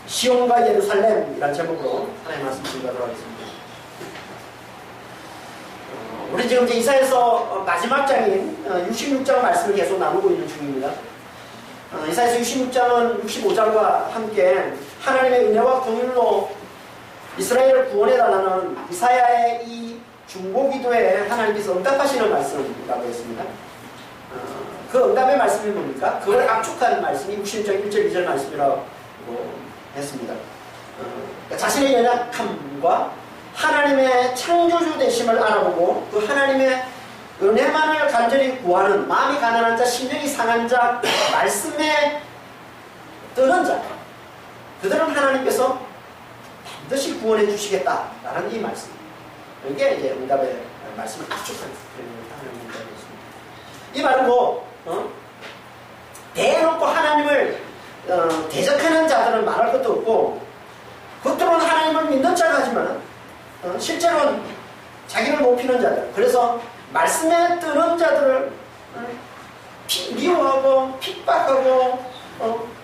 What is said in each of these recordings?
시온과 예루살렘이라는 제목으로 하나님의 말씀 증거하도록 하겠습니다. 우리 지금 이제 이사야서 마지막 장인 66장 말씀을 계속 나누고 있는 중입니다. 이사야서 66장은 65장과 함께 하나님의 은혜와 긍휼로 이스라엘을 구원해달라는 이사야의 이 중보기도에 하나님께서 응답하시는 말씀이라고 했습니다. 그 응답의 말씀이 뭡니까? 그걸 압축한 말씀이 66장 1절 2절 말씀이라고 했습니다. 자신의 연약함과 하나님의 창조주 되심을 알아보고 그 하나님의 은혜만을 간절히 구하는 마음이 가난한 자, 심령이 상한 자, 말씀에 뜨는 자, 그들은 하나님께서 반드시 구원해 주시겠다라는 이 말씀. 이게 이제 응답의 말씀을 압축한 하나님의 응답이었습니다. 이 말은 뭐 대놓고 하나님을 대적하는 자들은 말할 것도 없고, 겉으로는 하나님을 믿는 자가 하지만 실제로는 자기를 높이는 자들, 그래서 말씀에 뜨는 자들을 미워하고 핍박하고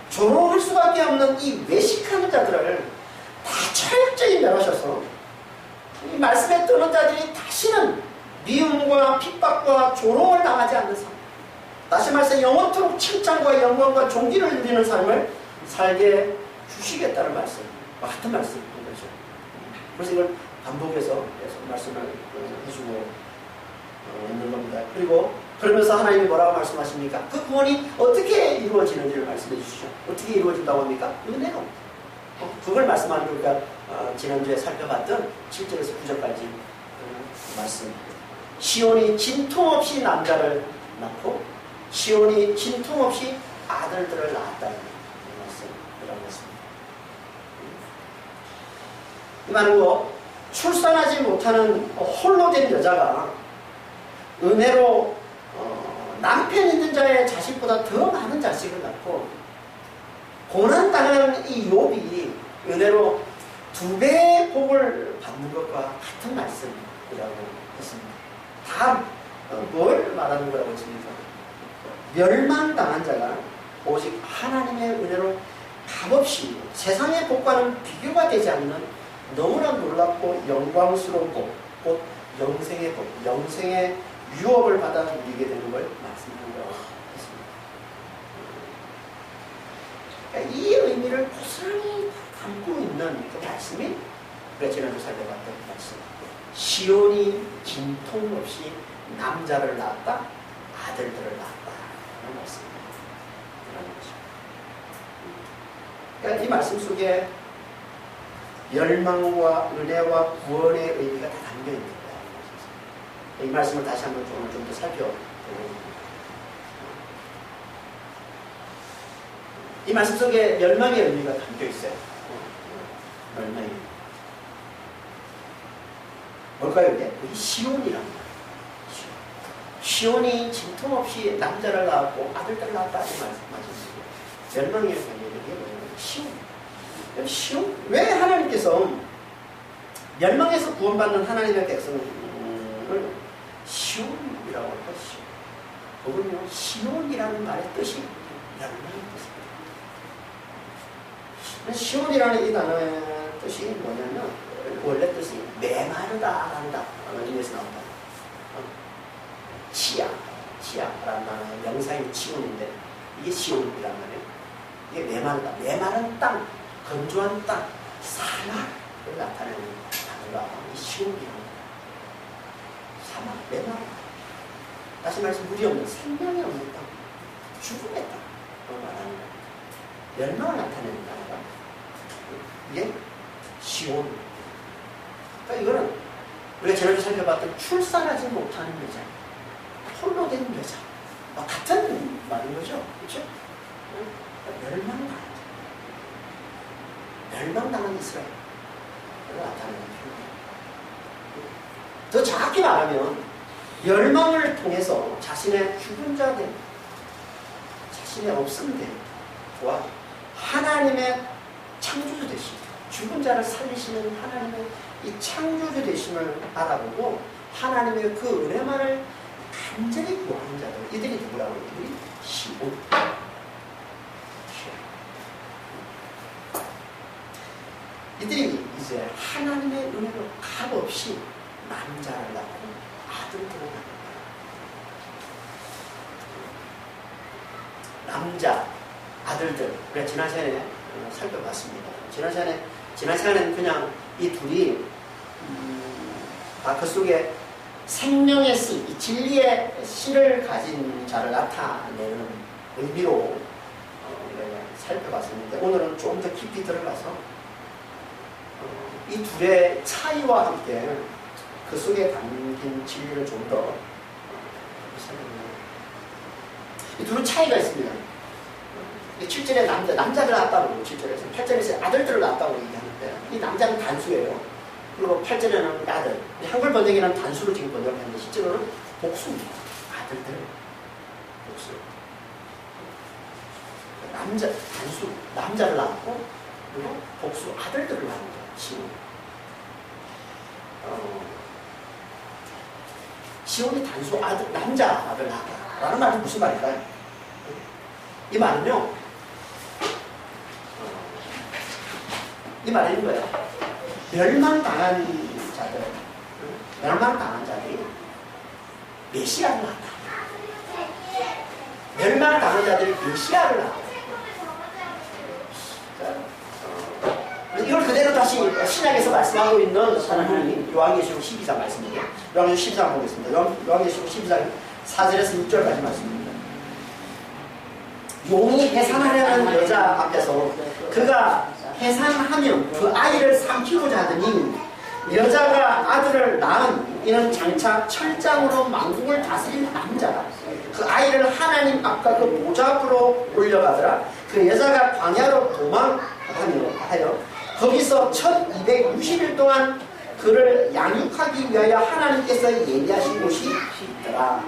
조롱할 수밖에 없는 이 외식하는 자들을 다 철저히 멸하셔서 이 말씀에 뜨는 자들이 다시는 미움과 핍박과 조롱을 당하지 않는 삶, 다시 말해서 영원토록 칭찬과 영광과 존귀를 누리는 삶을 살게 주시겠다는 말씀, 같은 말씀인 거죠. 그래서 이걸 반복해서 계속 말씀을 해주고 있는 겁니다. 그리고 그러면서 하나님이 뭐라고 말씀하십니까? 그 구원이 어떻게 이루어지는지를 말씀해 주시죠. 어떻게 이루어진다고 합니까? 은혜로. 그걸 말씀하는 거니까 지난주에 살펴봤던 7절에서 9절까지 말씀. 시온이 진통없이 남자를 낳고 시온이 진통없이 아들들을 낳았다는 말씀이라고 했습니다. 이 말은 뭐 출산하지 못하는 홀로 된 여자가 은혜로 남편 있는 자의 자식보다 더 많은 자식을 낳고 고난당하는 이 욥이 은혜로 2배의 복을 받는 것과 같은 말씀이라고 했습니다. 다 뭘 말하는 거라고 했습니까? 멸망당한 자가 오직 하나님의 은혜로 값없이 세상의 복과는 비교가 되지 않는 너무나 놀랍고 영광스러운 복, 곧 영생의 복, 영생의 유업을 받아 누리게 되는 걸 말씀드린다고 했습니다. 그러니까 이 의미를 고스란히 담고 있는 그 말씀이 우리가 지난주 살펴봤던 말씀. 시온이 진통 없이 남자를 낳았다, 아들들을 낳았다 라는 말씀입니다. 그러니까 이 말씀 속에 멸망과 은혜와 구원의 의미가 다 담겨 있는 거예요. 이 말씀을 다시 한번 좀 더 살펴보고, 이 말씀 속에 멸망의 의미가 담겨 있어요. 멸망의 의미. 뭘까요, 이게? 이 시온이란 말이에요. 시온이 진통 없이 남자를 낳았고 아들들을 낳았다 이 말씀하셨어요. 멸망의 의미, 이게 뭐냐면 시온. 시온? 왜 하나님께서 멸망에서 구원받는 하나님의 백성을 시온이라고 할까? 시온. 그건요, 시온이라는 말의 뜻이 멸망의 뜻입니다. 시온이라는 이 단어의 뜻이 뭐냐면 원래 뜻이 메마르다라는 의미에서 나온다. 치아라는 단어의 명사인 치온인데 이게 시온이란 말이에요. 이게 메마르다. 메마른 땅, 건조한 땅, 사막을 나타내는 단어가 이 시온이라는 거예요. 사막, 메마르다. 다시 말해서 물이 없는, 생명이 없는 땅, 죽음의 땅을 말하는 거예요. 멸망을 나타내는 단어가 이게 시온. 그러니까 이거는 우리가 지난주 살펴봤던 출산하지 못하는 여자, 홀로 된 여자, 같은 말인 거죠. 그렇죠? 멸망당한 이스라엘을 나타내는 표현이에요. 더 정확히 말하면 멸망을 통해서 자신의 죽은 자들, 자신의 없음됨과 하나님의 창조주 되심, 죽은 자를 살리시는 하나님의 이 창조주 되심을 알아보고 하나님의 그 은혜만을 간절히 구하는 자들, 이들이 누구라고 해요? 이들이 시온. 이들이 이제 하나님의 은혜로 값없이 남자를 낳고 아들들을 낳는다. 남자, 아들들. 우리가 지난 시간에 살펴봤습니다. 지난 시간에는 그냥 이 둘이 그 속에 생명의 씨, 이 진리의 씨를 가진 자를 나타내는 의미로 우리가 살펴봤었는데, 오늘은 좀 더 깊이 들어가서 이 둘의 차이와 함께 그 속에 담긴 진리를 좀 더 살펴봅니다. 이 둘은 차이가 있습니다. 7절에 남자를 낳았다고 그러고 7절에서 8절에서 아들들을 낳았다고 얘기하는데, 이 남자는 단수예요. 그리고 8절에는 아들. 한글 번역에는 단수로 지금 번역했는데 실제로는 복수입니다. 아들들. 복수. 단수, 남자를 낳고, 그리고 복수, 아들들을 낳는 거예요. 시온이 단수, 남자 아들 낳았다. 라는 말은 무슨 말일까요? 이 말은요, 이 말은 거예요. 멸망당한 자들이 메시아를 낳았다. 멸망당한 자들이 메시아를 낳았다. 이걸 그대로 다시 신약에서 말씀하고 있는 하나님 요한계시록 12장 말씀입니다. 요한계시록 12장 보겠습니다. 요한계시록 12장 4절에서 6절까지 말씀입니다. 용이 해산하려는 여자 앞에서 그가 해산하면 그 아이를 삼키고자 하더니, 여자가 아들을 낳은 이는 장차 철장으로 만국을 다스릴 남자라. 그 아이를 하나님 앞과 그 보좌 앞으로 올려가더라. 그 여자가 광야로 도망하여 거기서 1260일 동안 그를 양육하기 위하여 하나님께서 예비하신 곳이 있더라.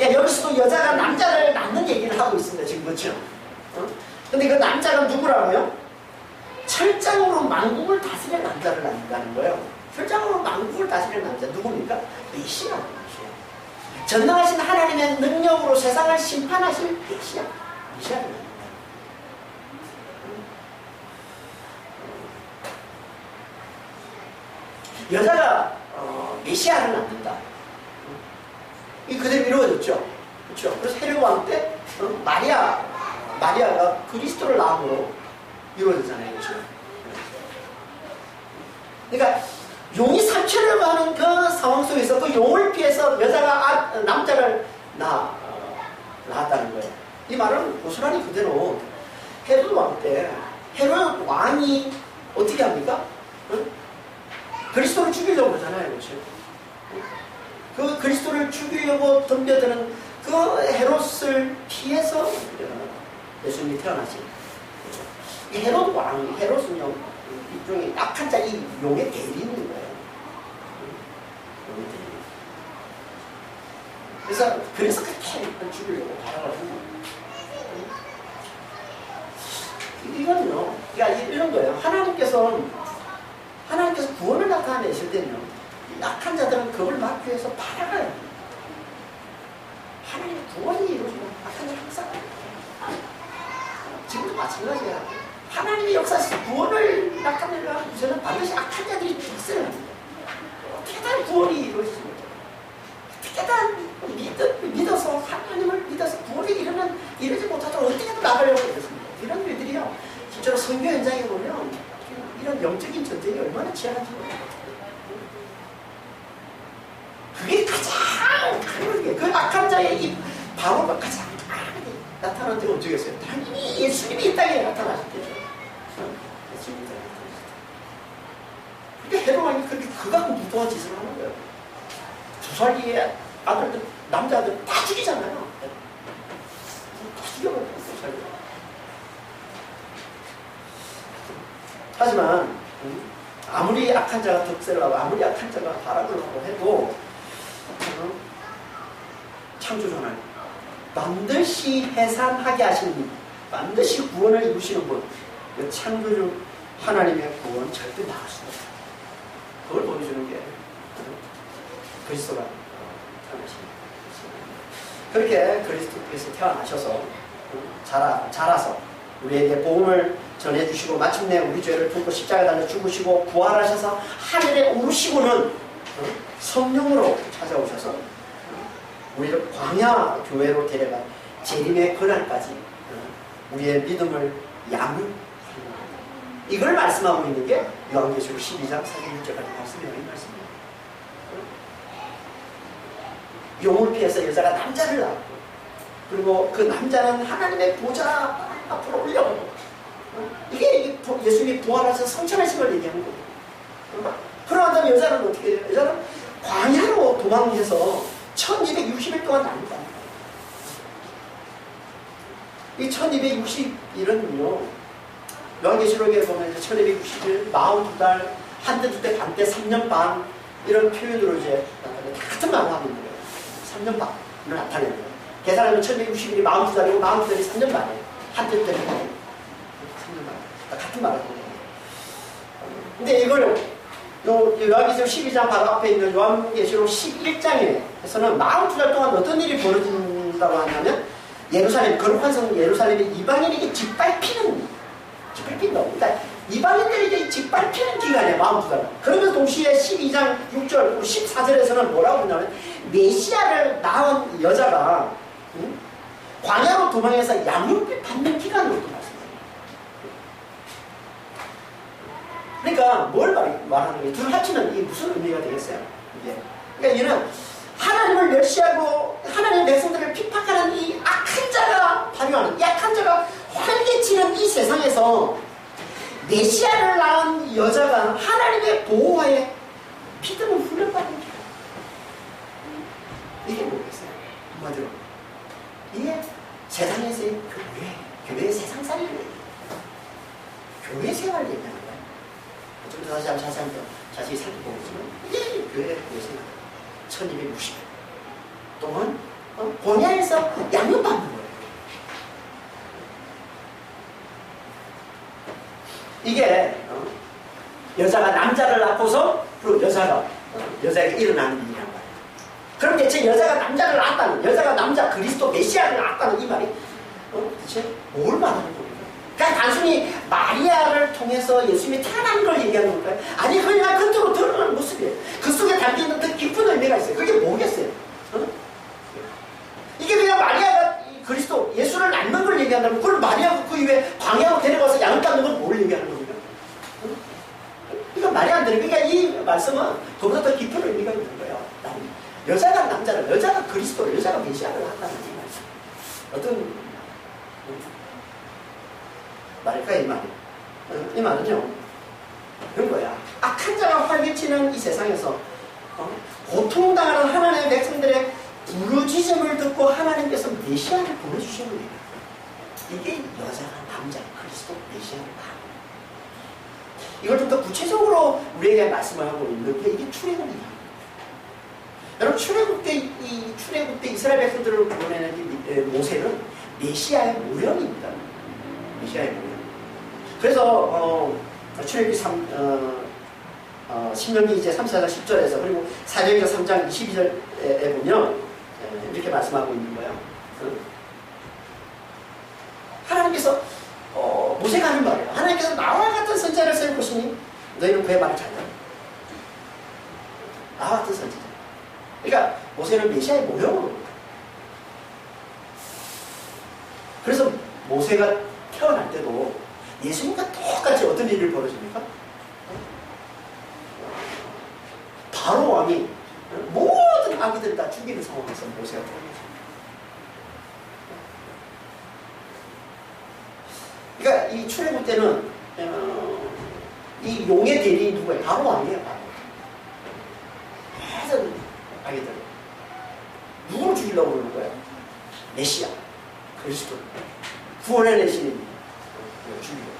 여기서도 여자가 남자를 낳는 얘기를 하고 있습니다. 지금 그렇죠? 근데 그 남자가 누구라고요? 철장으로 만국을 다스릴 남자를 낳는다는 거예요. 철장으로 만국을 다스릴 남자 누굽니까? 메시아라는 것이에요. 전능하신 하나님의 능력으로 세상을 심판하실 메시아를 낳는다. 여자가 메시아를 낳는다. 이 그대로 이루어졌죠. 그렇죠? 그래서 헤롯 왕 때 마리아가 그리스도를 낳음으로 이루어졌잖아요. 그렇죠? 그러니까 용이 삼키려고 하는 그 상황 속에서 그 용을 피해서 여자가 남자를 낳았다는 거예요. 이 말은 고스란히 그대로 헤롯 왕 때 헤롯 왕이 어떻게 합니까? 그리스도를 죽이려고 그러잖아요. 그렇죠? 그 그리스도를 죽이려고 덤벼드는 그 헤롯을 피해서 예수님이 태어나신 거죠. 이 헤롯 왕, 헤롯은요, 일종의 악한 자, 이 용의 대리인인 거예요. 용의 대리인. 그래서 그렇게 죽이려고 바라거든요. 이거는요, 그러니까 이런 거예요. 하나님께서 구원을 나타내실 때는요, 약한 자들은 그걸 막기 위해서 바라가요. 하나님의 구원이 이루어지면 약한 자는 항상 지금도 마찬가지야. 하나님의 역사에서 구원을 나타내려 하는 구세는 반드시 악한 자들이 있어야 합니다. 어떻게든 구원이 이루어집니다. 어떻게든 믿어서 하나님을 믿어서 구원이 이루어지 못하도록 어떻게든 나가려고 했습니다. 이런 일들이요, 실제로 선교 현장에 보면 이런 영적인 전쟁이 얼마나 치열한지 몰라요. 그게 가장 강하게, 그 악한 자의 이 바로가 가장 강하게 나타나는 데가 어쩌겠어요? 당연히 예수님이 이 땅에 나타나실 때죠. 예수님이 이 땅에 나타나실 때. 그러니까 헤롯 왕이 그렇게 그가 무도한 짓을 하는 거예요. 2살기에 아들들, 남자들 다 죽이잖아요. 다 죽여버려요. 2살기에. 하지만 아무리 악한 자가 득세를 하고 아무리 악한 자가 발악을 하고 해도 창조주 하나님, 반드시 해산하게 하시는 분, 반드시 구원을 이루시는 분, 그 창조주 하나님의 구원 절대 나갈 수가 없어요. 그걸 보여주는 게 그리스도가 태어나십니다. 그렇게 그리스도께서 태어나셔서 자라서 우리에게 복음을 전해주시고 마침내 우리 죄를 품고 십자가에 달려 죽으시고 부활하셔서 하늘에 오르시고는 성령으로 찾아오셔서 우리를 광야 교회로 데려가 재림의 그날까지 우리의 믿음을 양육하는 이걸 말씀하고 있는 게 요한계시록 12장 46절까지 말씀이에요. 이 말씀이에요. 용을 피해서 여자가 남자를 낳고 그리고 그 남자는 하나님의 보좌 앞으로 올려오고 이게 예수님이 부활하셔서 성천하신 걸 얘기하는 거예요. 그러고 다음에 여자는 어떻게 해요? 여자는 광야로 도망해서 1260일 동안 납니다. 이 1260일은요 요한계시록에 보면 1260일 42달 한때 두때 반때 3년 반 이런 표현으로 이제 같은 말을 하고 있는 거예요. 3년 반을 나타내는 거예요. 계산하면 1260일이 42달이고 42달이 3년 반이에요. 한때 두때 3년 반 같은 말을 하고 있는 거예요. 근데 이걸 요한계시록 12장 바로 앞에 있는 요한계시록 11장에서는 42달 동안 어떤 일이 벌어진다고 하냐면 예루살렘, 거룩한 성 예루살렘이 이방인에게 짓밟히는 거예요. 그러니까 이방인들에게 짓밟히는 기간이에요. 42달. 그러면서 동시에 12장 6절, 14절에서는 뭐라고 하냐면 메시아를 낳은 여자가 광야로 도망해서 양육비 받는 기간으로 또 말씀해요. 그러니까 뭘 말하는 거예요? 둘 합치면 이게 무슨 의미가 되겠어요? 이게. 그러니까 이는 하나님을 멸시하고 하나님의 백성들을 핍박하는 이 악한 자가 발휘하는 이 악한 자가 활개치는 이 세상에서 메시아를 낳은 여자가 하나님의 보호하에 믿음을 훈련받는 게 이게 뭐겠어요? 한마디로 이게 세상에서의 교회의 세상살이를 얘기해요. 교회 생활을 얘기하는 거예요. 좀 더 자세히 살펴보겠지만 이게 교회의 생활 1260일 동안 광야에서 양육받는 거예요. 이게 여자가 남자를 낳고서 그 여자에게 일어나는 일이란 말이에요. 그럼 대체 여자가 남자를 낳았다는 여자가 남자 그리스도 메시아를 낳았다는 이 말이 대체 뭘 말하는 겁니까? 그냥 단순히 마리아를 통해서 예수님이 태어난 걸 얘기하는 걸까요? 아니 그냥 겉으로 드러나는 모습이에요. 그 속에 담기는 더 깊은 의미가 있어요. 그게 뭐겠어요? 이게 그냥 마리아가 그리스도 예수를 낳는 걸 얘기한다면 그걸 마리아가 그 이후에 광야로 데려가서 양육받는 건 뭘 얘기하는 겁니까? 이건 말이 안 되는 거예요. 그러니까 이 말씀은 그보다 더 깊은 의미가 있는 거예요. 여자가 남자를, 여자가 그리스도를, 여자가 메시아를 한다는 이 말씀. 어떤 말일까요, 이 말이? 이 말은요, 그런 거야. 악한 자가 활개치는 이 세상에서 고통당하는 하나님의 백성들의 부르짖음을 듣고 하나님께서 메시아를 보내주시는 거예요. 이게 여자가 남자, 그리스도 메시아를 봐. 이걸 좀 더 구체적으로 우리에게 말씀을 하고 있는 게 이게 출애굽이에요. 여러분 출애굽 때 이스라엘 백성들을 구원해낸 모세는 메시아의 모형입니다. 메시아의 모형. 그래서 출애굽기 10년기 이제 34장 10절에서 그리고 사도행전 3장 22절에 보면 이렇게 말씀하고 있는 거예요. 하나님께서 모세가 하는 말이에요. 하나님께서 나와 같은 선지자를 세울 것이니 너희는 그의 말을 잘 들어. 나와 같은 선지자. 그러니까 모세는 메시아의 모형으로. 그래서 모세가 태어날 때도 예수님과 똑같이 어떤 일을 벌어집니까? 바로 왕이 모든 아기들을 다 죽이는 상황에서 모세가 태어났어요. 그러니까 이 출애굽 때는 이 용의 대리인 누구예요? 바로 왕이에요. 바로. 모든 아기들 누구를 죽이려고 그러는 거예요? 메시아, 그리스도, 구원의 신입니다. 죽이려고.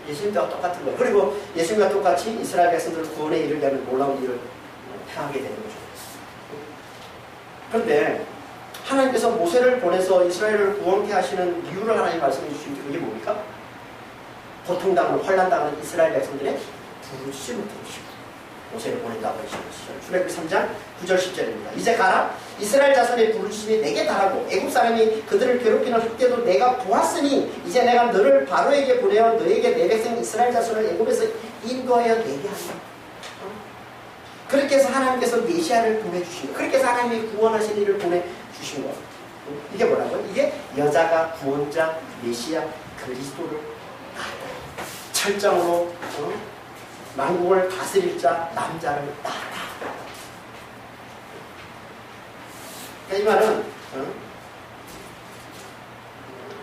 예수님과 똑같은 거예요. 그리고 예수님과 똑같이 이스라엘 백성들을 구원에 이르게 하는 놀라운 일을 행하게 되는 거죠. 그런데 하나님께서 모세를 보내서 이스라엘을 구원케 하시는 이유를 하나님 말씀해 주신 게 그게 뭡니까? 고통당하는 환난당하는 이스라엘 백성들의 부르짖음을 들으시고 모세를 보낸다고 하시는 것이죠. 출애굽기 3장 9절 10절입니다. 이제 가라 이스라엘 자손의 부르짖음이 내게 달하고 애굽 사람이 그들을 괴롭히는 학대도 내가 보았으니 이제 내가 너를 바로에게 보내어 너에게 내 백성 이스라엘 자손을 애굽에서 인도하여 내게 한다. 그렇게 해서 하나님께서 메시아를 보내주신 거. 그렇게 해서 하나님이 구원하신 이를 보내주신 거. 이게 뭐라고? 이게 여자가 구원자 메시아 그리스도를 철장으로 만국을 다스릴 자 남자를 낳았다. 이 말은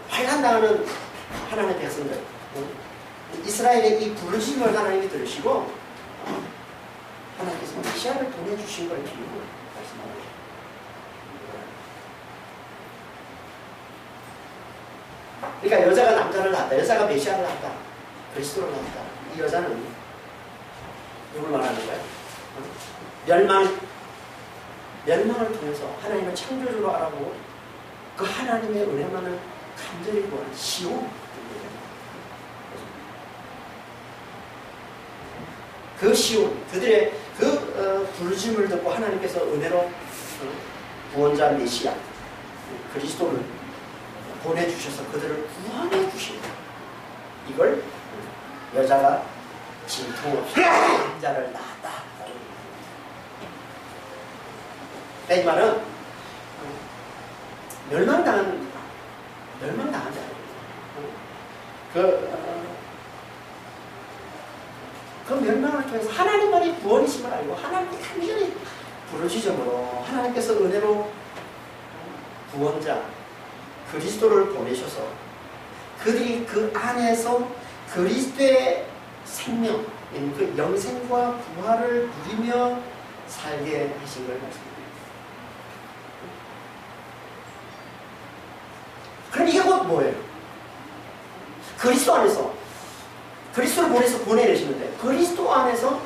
환난당하는 하나님의 백성들, 이스라엘의 이 부르심을 하나님이 들으시고 하나님께서 메시아를 보내주신 걸 비유로 말씀하고 계십니다. 그러니까 여자가 남자를 낳았다. 여자가 메시아를 낳았다. 그리스도를 낳았다. 이 여자는 누굴 말하는 거야? 멸망을 통해서 하나님을 창조주로 알아보고 그 하나님의 은혜만을 간절히 구하는 시온. 그 시온, 그들의 그 부르심을 듣고 하나님께서 은혜로 구원자 메시아 그리스도를 보내주셔서 그들을 구원해 주십니다. 이걸 여자가 진통 없이 남자를 낳았다. 이 말은 멸망당한 자. 그 멸망을 통해서 하나님만이 구원이심을 알고 하나님께 간절히 부르짖음으로 하나님께서 은혜로 구원자 그리스도를 보내셔서 그들이 그 안에서 그리스도의 생명, 그 영생과 부활을 누리며 살게 하신 걸 말씀드립니다. 그럼 이게 곧 뭐예요? 그리스도 안에서 그리스도를 보내서 보내내시는데 그리스도 안에서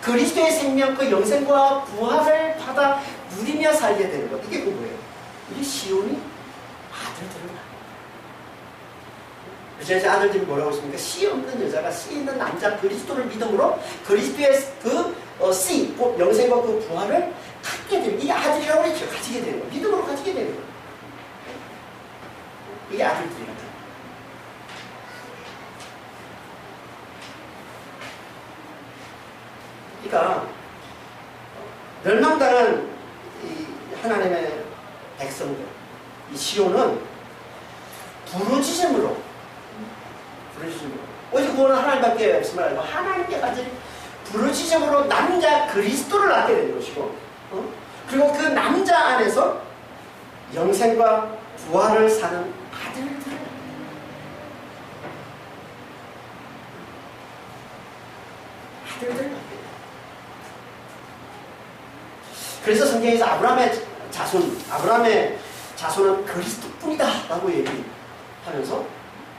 그리스도의 생명, 그 영생과 부활을 받아 누리며 살게 되는 것. 이게 뭐예요? 이게 시온이 아들들을 낳는 거예요. 그래서 아들들이 뭐라고 했습니까? 씨 없는 여자가 씨 있는 남자 그리스도를 믿음으로 그리스도의 씨, 곧 영생과 그 부활을 갖게 되는, 이게 아들이라고 했죠. 가지게 되는 거예요. 믿음으로 가지게 되는 거예요. 이게 아들들이다. 그러니까 멸망당한 이 하나님의 백성들, 이 시온은 부르짖음으로 오직 구원은 하나님밖에 없음을 알고 하나님께까지 부르짖음으로 남자 그리스도를 낳게 된 것이고, 그리고 그 남자 안에서 영생과 부활을 사는 아들들. 그래서 성경에서 아브라함의 자손은 그리스도뿐이다 라고 얘기하면서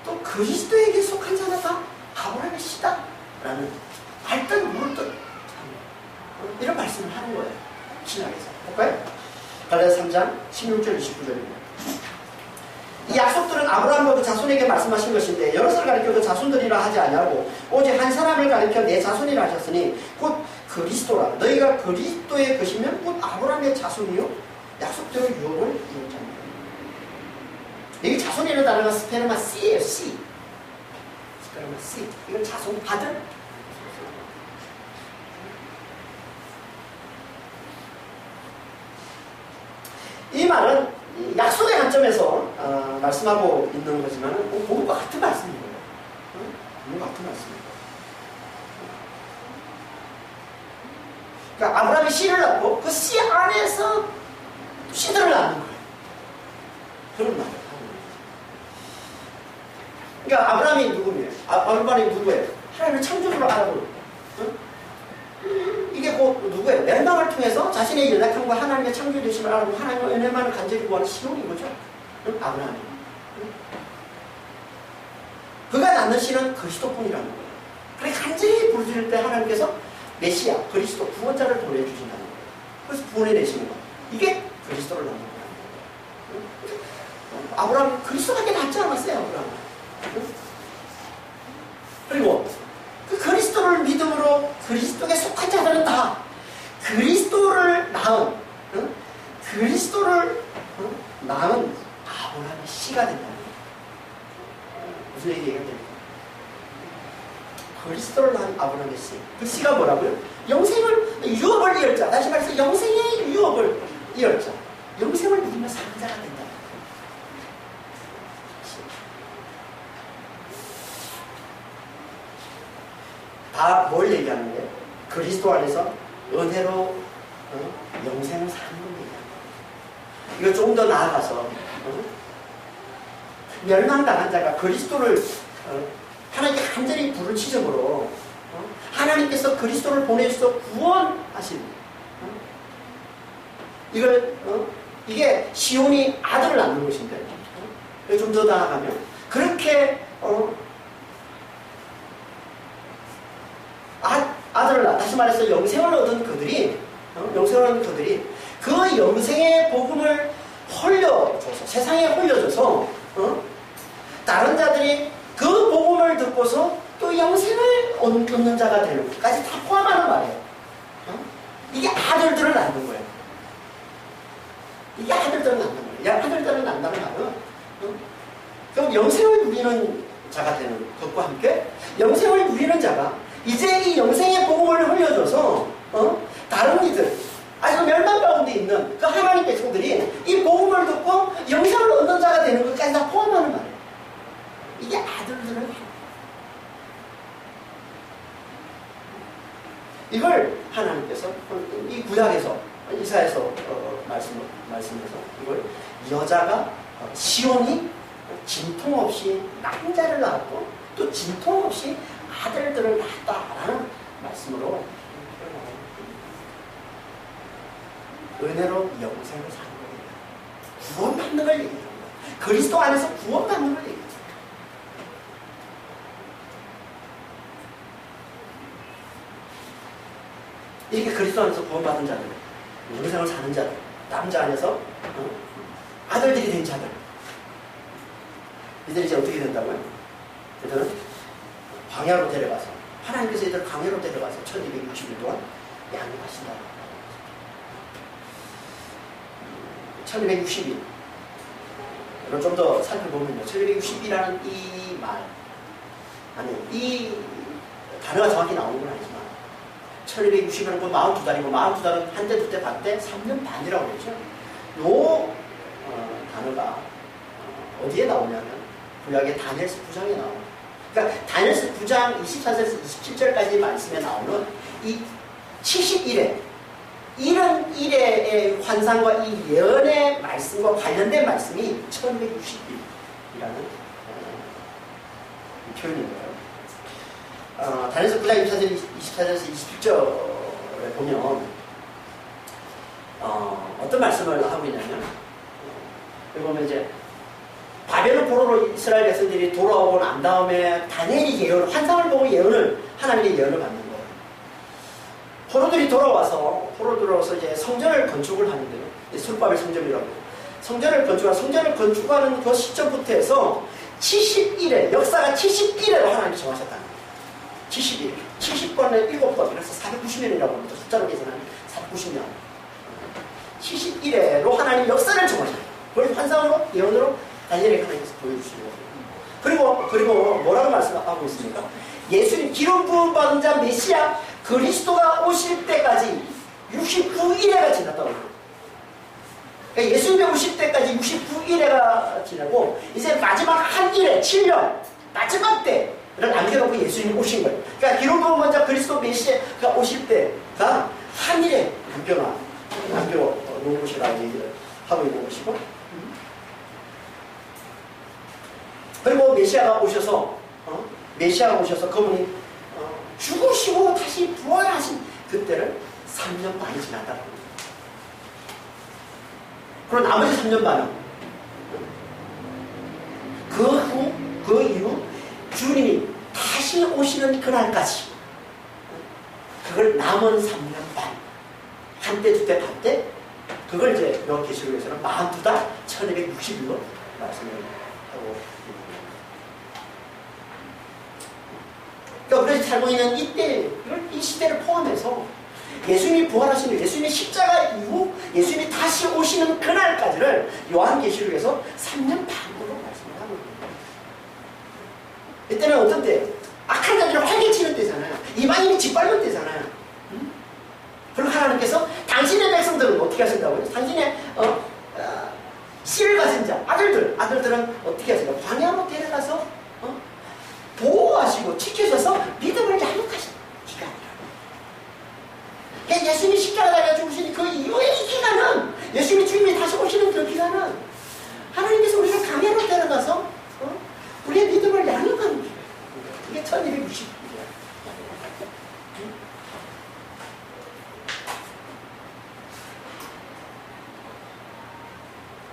또 그리스도에게 속한 자는 다 아브라함의 씨다 라는 알듯 모르듯 이런 말씀을 하는 거예요. 신학에서 볼까요? 갈라디아서 3장 16절 29절입니다. 이 약속들은 아브라함과 그 자손에게 말씀하신 것인데 여럿을 가리켜 그 자손들이라 하지 아니하고 오직 한 사람을 가리켜 내 자손이라 하셨으니 곧 그리스도라. 너희가 그리스도의 것이면 곧 아브라함의 자손이요 약속대로 유업을 이뤘잖아요. 여기 자손이라는 단어가 스페르마 C예요. C. 스페르마 C. 이건 자손 아들. 이 말은 약속의 관점에서 말씀하고 있는 거지만 본과 같은 말씀인 거예요. 본과 같은 말씀입니다. 그러니까 아브라함이 씨를 낳고 그 씨 안에서 씨들을 낳는 거예요. 그런 말을 하는 거예요. 그러니까 아브라함이 누구예요? 아브라함이 누구예요? 하나님을 창조주로 알아보는 거예요. 이게 곧 누구예요? 멸망을 통해서 자신의 연약함과 하나님의 창조되심을 알아보고 하나님의 은혜만을 간절히 구하는 시온인 거죠. 아브라함이. 그가 낳는 씨는 그리스도뿐이라는 거예요. 그래 간절히 부르짖을 때 하나님께서 메시아, 그리스도, 구원자를 보내주신다는 거예요. 그래서 보내내시는 거예요. 이게 그리스도를 낳는 거예요. 아브라함이 그리스도밖에 낳지 않았어요. 아브라함은. 그리고 그 그리스도를 믿음으로 그리스도에 속한 자들은 다 그리스도를 낳은 그리스도를 낳은 아브라함의 씨가 된다. 무슨 얘기가 됩니까? 그리스도를 낳은 아브라함의 씨. 그 씨가 뭐라고요? 영생을, 유업을 이을자. 다시 말해서 영생의 유업을 이을자. 영생을 누리며 사는 자가 된다. 다 뭘 얘기하는 거예요? 그리스도 안에서 은혜로 영생을 사는 겁니다. 이거 조금 더 나아가서 멸망당한 자가 그리스도를 하나님께 간절히 부르짖음으로 하나님께서 그리스도를 보내주셔서 구원하신 이걸 이게 시온이 아들을 낳는 것인데 좀 더 나아가면 그렇게 아들을 낳아 다시 말해서 영생을 얻은 그들이 그 영생의 복음을 홀려줘서 세상에 홀려줘서 다른 자들이 그 복음을 듣고서 또 영생을 얻는 자가 되는 것까지 다 포함하는 말이에요. 이게 아들들을 낳는 거예요. 이게 아들들을 낳는 거예요. 아들들을 낳는다는 말은 그럼 영생을 누리는 자가 되는 것과 함께 영생을 누리는 자가 이제 이 영생의 복음을 흘려줘서 다른 이들 아직 멸망 가운데 있는 그 하나님 백성들이 이 복음을 듣고 영생을 얻는 자가 되는 것까지 다 포함하는 말이에요. 이게 아들들을 이걸 하나님께서 이 구약에서 이사야서 말씀에서 이걸 여자가 시온이 진통 없이 남자를 낳았고 또 진통 없이 아들들을 낳았다라는 말씀으로 은혜로 영생을 사는 겁니다. 구원받는 걸 얘기합니다. 그리스도 안에서 구원받는 걸 얘기합니다. 이렇게 그리스도 안에서 구원받은 자들, 영생을 사는 자들, 남자 안에서 아들들이 된 자들, 이들이 이제 어떻게 된다고요? 이들은 광야로 데려가서 하나님께서 이들을 광야로 데려가서 1260일 동안 양육하신다. 1260일 이걸 좀 더 살펴보면요. 1260이라는 이 말 이 단어가 정확히 나오는 건 아니지만 1260이라는 건 42달이고 42달은 한때 두때 반때 3년 반이라고 그랬죠. 요 단어가 어디에 나오냐면 구약의 다니엘서 9장에 나옵니다. 그러니까 다니엘서 9장 24절에서 27절까지 말씀에 나오는 이 70일의 이런 일의 환상과 이 예언의 말씀과 관련된 말씀이 1260일이라는 표현인 거예요. 다니엘서 9장 24절에서 27절에 보면 어떤 말씀을 하고 있냐면 여기 보면 이제 바벨론 포로로 이스라엘 백성들이 돌아오고 난 다음에 다니엘이 환상을 보고 하나님의 예언을 받는 거예요. 포로들이 돌아와서 이제 성전을 건축을 하는데요. 수르바벨 성전이라고. 성전을 건축하는 그 시점부터 해서 70일에, 역사가 70일에로 하나님이 정하셨다는 거예요. 70일. 70번에 7번. 그래서 490년이라고 합니다. 숫자로 계산하면 490년. 70일에로 하나님 역사를 정하셨어요. 그걸 환상으로, 예언으로 다니엘에게 하나님께서 보여주시는 거예요. 그리고 뭐라고 말씀하고 있습니까? 예수님 기름 부음 받은 자 메시아 그리스도가 오실 때까지 69일에가 지났다고 해요. 그러니까 예수님이 오실 때까지 69일에가 지나고 이제 마지막 한 일에 7년 마지막 때를 남겨놓고 예수님이 오신 거예요. 그러니까 기름 부음 받은 자 그리스도 메시아가 오실 때가 한 일에 남겨놓은 것이라고 얘기를 하고 있는 것이고 그리고 메시아가 오셔서 그분이 죽으시고 다시 부활하신 그때를 3년 반이 지났다고 합니다. 그리고 나머지 3년 반은 그 이후 주님이 다시 오시는 그날까지 그걸 남은 3년 반 한때 두때 반때 그걸 이제 여 계시록에서는 42달 1260일로 말씀을 하고 그러니까 우리가 살고 있는 이때, 이 시대를 포함해서 예수님이 부활하신 후, 예수님의 십자가 이후 예수님이 다시 오시는 그날까지를 요한계시록에서 3년 반으로 말씀을 하고 있습니다. 이때는 어떤 때예요? 악한 자들을 활개치는 때잖아요. 이방인이 짓밟는 때잖아요. 그리고 하나님께서 당신의 백성들은 어떻게 하신다고요? 당신의 씨를 가진 자, 아들들은 어떻게 하신다고? 광야로 데려가서 보호하시고 지켜줘서 믿음을 양육하시는 기간이라고. 그러니까 예수님이 십자가 달려 죽으시니 그 이후의 이 기간은, 예수님이 주님이 다시 오시는 그 기간은 하나님께서 우리를 광야로 데려가서 우리의 믿음을 양육하는 기간. 이게 1260일이야.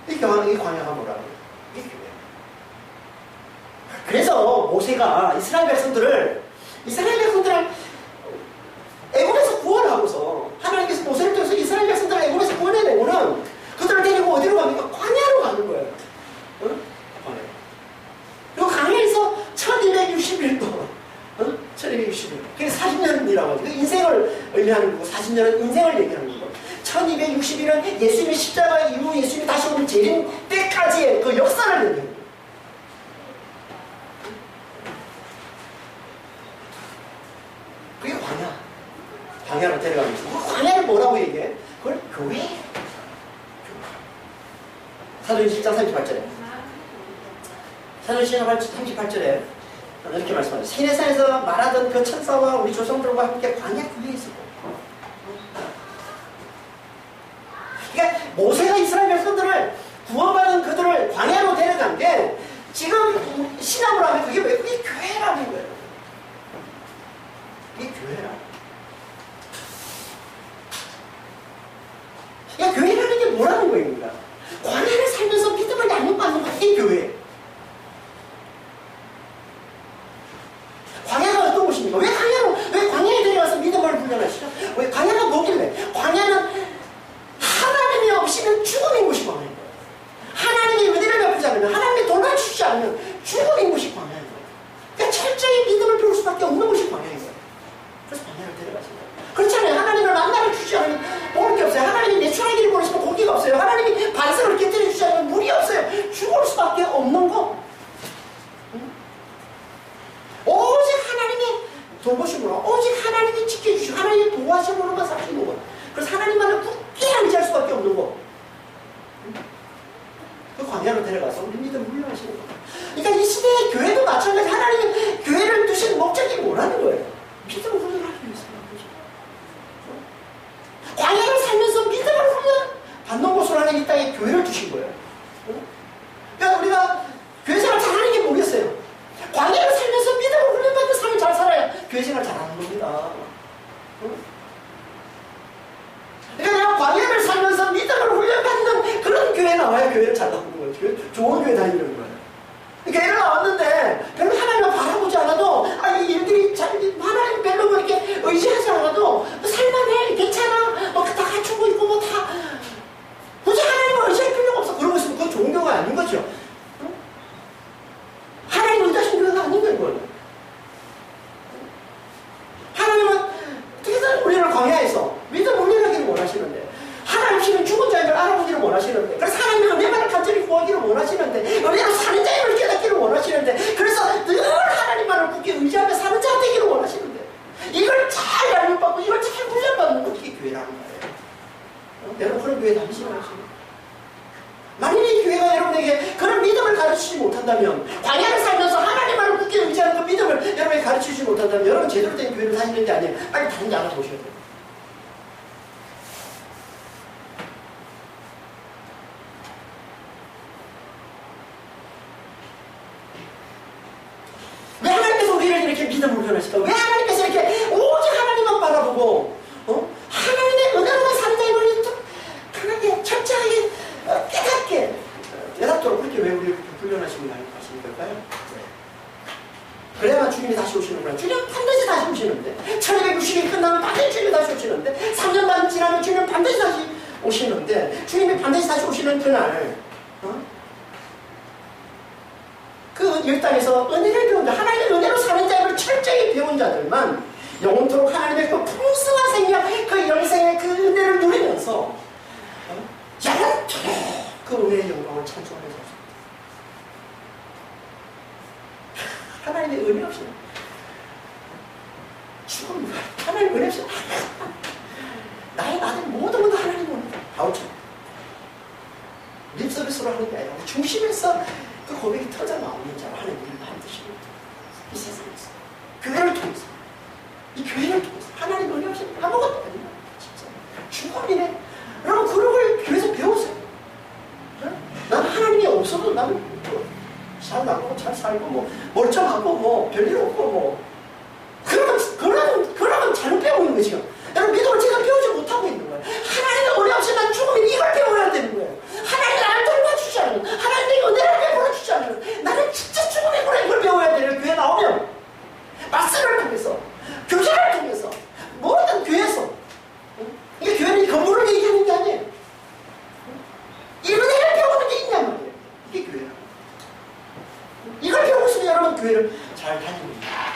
이 광야가 뭐라고? 이게 교회야. 그래서 모세가 이스라엘 백성들을 애굽에서 구원하고서, 하나님께서 모세를 통해서 이스라엘 백성들을 애굽에서 구원해내고는 그들을 데리고 어디로 갑니까? 광야로 가는 거예요. 광야. 그리고 광야에서 1260일 동안 1260일. 그게 40년이라고 하죠. 인생을 의미하는 거고, 40년은 인생을 얘기하는 거고, 1260일은 예수님의 십자가 이후 예수님이 다시 오는 재림 때까지의 그 역사를 얘기하는 거예요. 그게 광야로 데려가면서. 그 광야를 뭐라고 얘기해? 그걸 교회. 사도행전 7장 38절에. 사도행전 38절에 이렇게 말씀하죠. 시내산에서 말하던 그 천사와 우리 조상들과 함께 광야 교회에 있었고. 그러니까 모세가 이스라엘 백성들을 구원받은 그들을 광야로 데려간 게, 지금 신앙으로 하면 그게 왜? 그게 교회라는 거예요. 이게 교회라. 그러니까 교회라는 게 뭐라는 거입니까? 광야를 살면서 믿음을 양육받는 거, 이게 교회. 광야가 어떤 곳입니까? 왜 광야에 데려가서 믿음을 훈련하시죠? 왜 광야가 뭐길래? 광야는 하나님이 없이는 죽음인 곳이 광야인 거예요. 하나님의 은혜를 베푸지 않으면, 하나님의 돈을 주시지 않으면 죽음인 곳이 광야인 거예요. 그러니까 철저히 믿음을 배울 수밖에 없는 곳이 광야인 거예요. 그래서 광야를 데려가신다. 그렇잖아요. 하나님을 만나를 주지 않으면 먹을 게 없어요. 하나님이 내추라기를 보내시면 고기가 없어요. 하나님이 반석을 깨뜨려 주지 않으면 물이 없어요. 죽을 수밖에 없는 거. 오직 하나님의 돌보심으로, 오직 하나님이 지켜주시고 하나님의 도와심으로만 사시는 거. 그래서 하나님만을 굳게 의지할 수밖에 없는 거. 그 광야로 데려가서 우리 믿음 훈련하시는 거. 그러니까 이 시대의 교회도 마찬가지. 하나님이 교회를 두신 목적이 뭐라는 거예요? 믿음을 훈련하기 위해서라는 거죠. 광야를 살면서 믿음을 훈련 받는 곳으로 하나님 이 땅에 교회를 두신 거예요. 그러니까 우리가 교회 생활 잘하는 게 뭐겠어요? 광야를 살면서 믿음을 훈련받는 삶을 잘 살아야 교회 생활 잘하는 겁니다. 그러니까 내가 광야를 살면서 믿음을 훈련받는 그런 교회에 나와야 교회를 잘 나오는 거예요. 좋은 교회 다니는 거예요. 교회를 나왔는데 별로 하나님을 바라보지 않아도, 이 일들이 하나님 별로 뭐 이렇게 의지하지 않아도 살만해, 괜찮아, 다 갖추고 있고 다 굳이 하나님을 의지할 필요가 없어. 그러고 있으면 그건 좋은 교회가 아닌 거죠. 하나님을 의지하신 교회가 아닌 거예요. 그건. 하나님은 어떻게든 우리를 광야에서 믿음 훈련하기를 원하시는데, 하나님 없이는 죽은 자임을 알아보기를 원하시는데, 그래서 하나님의 은혜만을 간절히 구하기를 원하시는데, 은혜로 사는 자임을 깨닫기를 원하시는데, 그래서 늘 하나님만을 굳게 의지하며 사는 자가 되기를 원하시는데, 이걸 잘 양육받고 이걸 잘 훈련받는 것, 이게 교회라는 거예요. 여러분 그런 교회 다니시나요? 만약에 이 교회가 여러분에게 그런 믿음을 가르치지 못한다면, 광야를 살면서 하나님만을 굳게 의지하는 그 믿음을 여러분에게 가르치지 못한다면, 여러분 제대로 된 교회를 다니는 게 아니에요. 빨리 다른 데 알아보셔야 돼요. 왜 하나님께서 우리를 이렇게 믿음을 훈련하실까? 왜 하나님께서 이렇게 오직 하나님만 바라보고 하나님의 은혜로만 사는 자임을 강하게 철저하게 깨닫게 깨닫도록 그렇게 왜 우리를 훈련하시는 걸까요? 그래야만 주님이 다시 오시는 거야. 주님은 반드시 다시 오시는데, 1260일 끝나면 반드시 주님이 다시 오시는데, 3년 반 지나면 주님은 반드시 다시 오시는데, 주님이 반드시 다시 오시는 그날 그 이 땅에서 은혜를 배운 자, 하나님의 은혜로 사는 자임을 철저히 배운 자들만 영원토록 하나님의 그 풍성한 생명, 그 영생의 그 은혜를 누리면서 그 은혜의 영광을 찬송하며 삽시다. 하나님의 은혜 없이 죽음, 하나님의 은혜 없이 나의 모든 것도 하나님의 은혜다. 바울처럼 립서비스로 하는 게 아니라 중심에서 그 고백이 터져 나오는 자로 하나님을 만드시는 이 세상에서 교회를 통해서 이 교회를 통해서 하나님의 은혜 없이 아무것도 아니야. 진짜 죽음이네. 여러분 그런 걸 교회에서 배우세요. 난 하나님이 없어도 나는 잘 나고 잘 살고 뭐 멀쩡하고 뭐 별일 없고 뭐 그러면 잘못 배우고 있는 거죠. 여러분 믿음을 제가 배우지 못하고 있는 거예요. 하나님의 은혜 없이 난 죽으면 이걸 배워야 되는 거예요. 하나님이 나를 돌봐주지 않으면 하나님의 은혜를 베풀어주지 않으면 나는 진짜 죽음의 문에 이걸 배워야 돼요. 교회 나오면 말씀을 통해서 교제를 통해서 모든 교회에서 이게 교회는 건물을 얘기하는 게 아니에요. 이 은혜를 배우는 게 있냔 말이에요. 이게 교회라고. 이걸 배우고 있으면 여러분 교회를 잘 다니고 있다.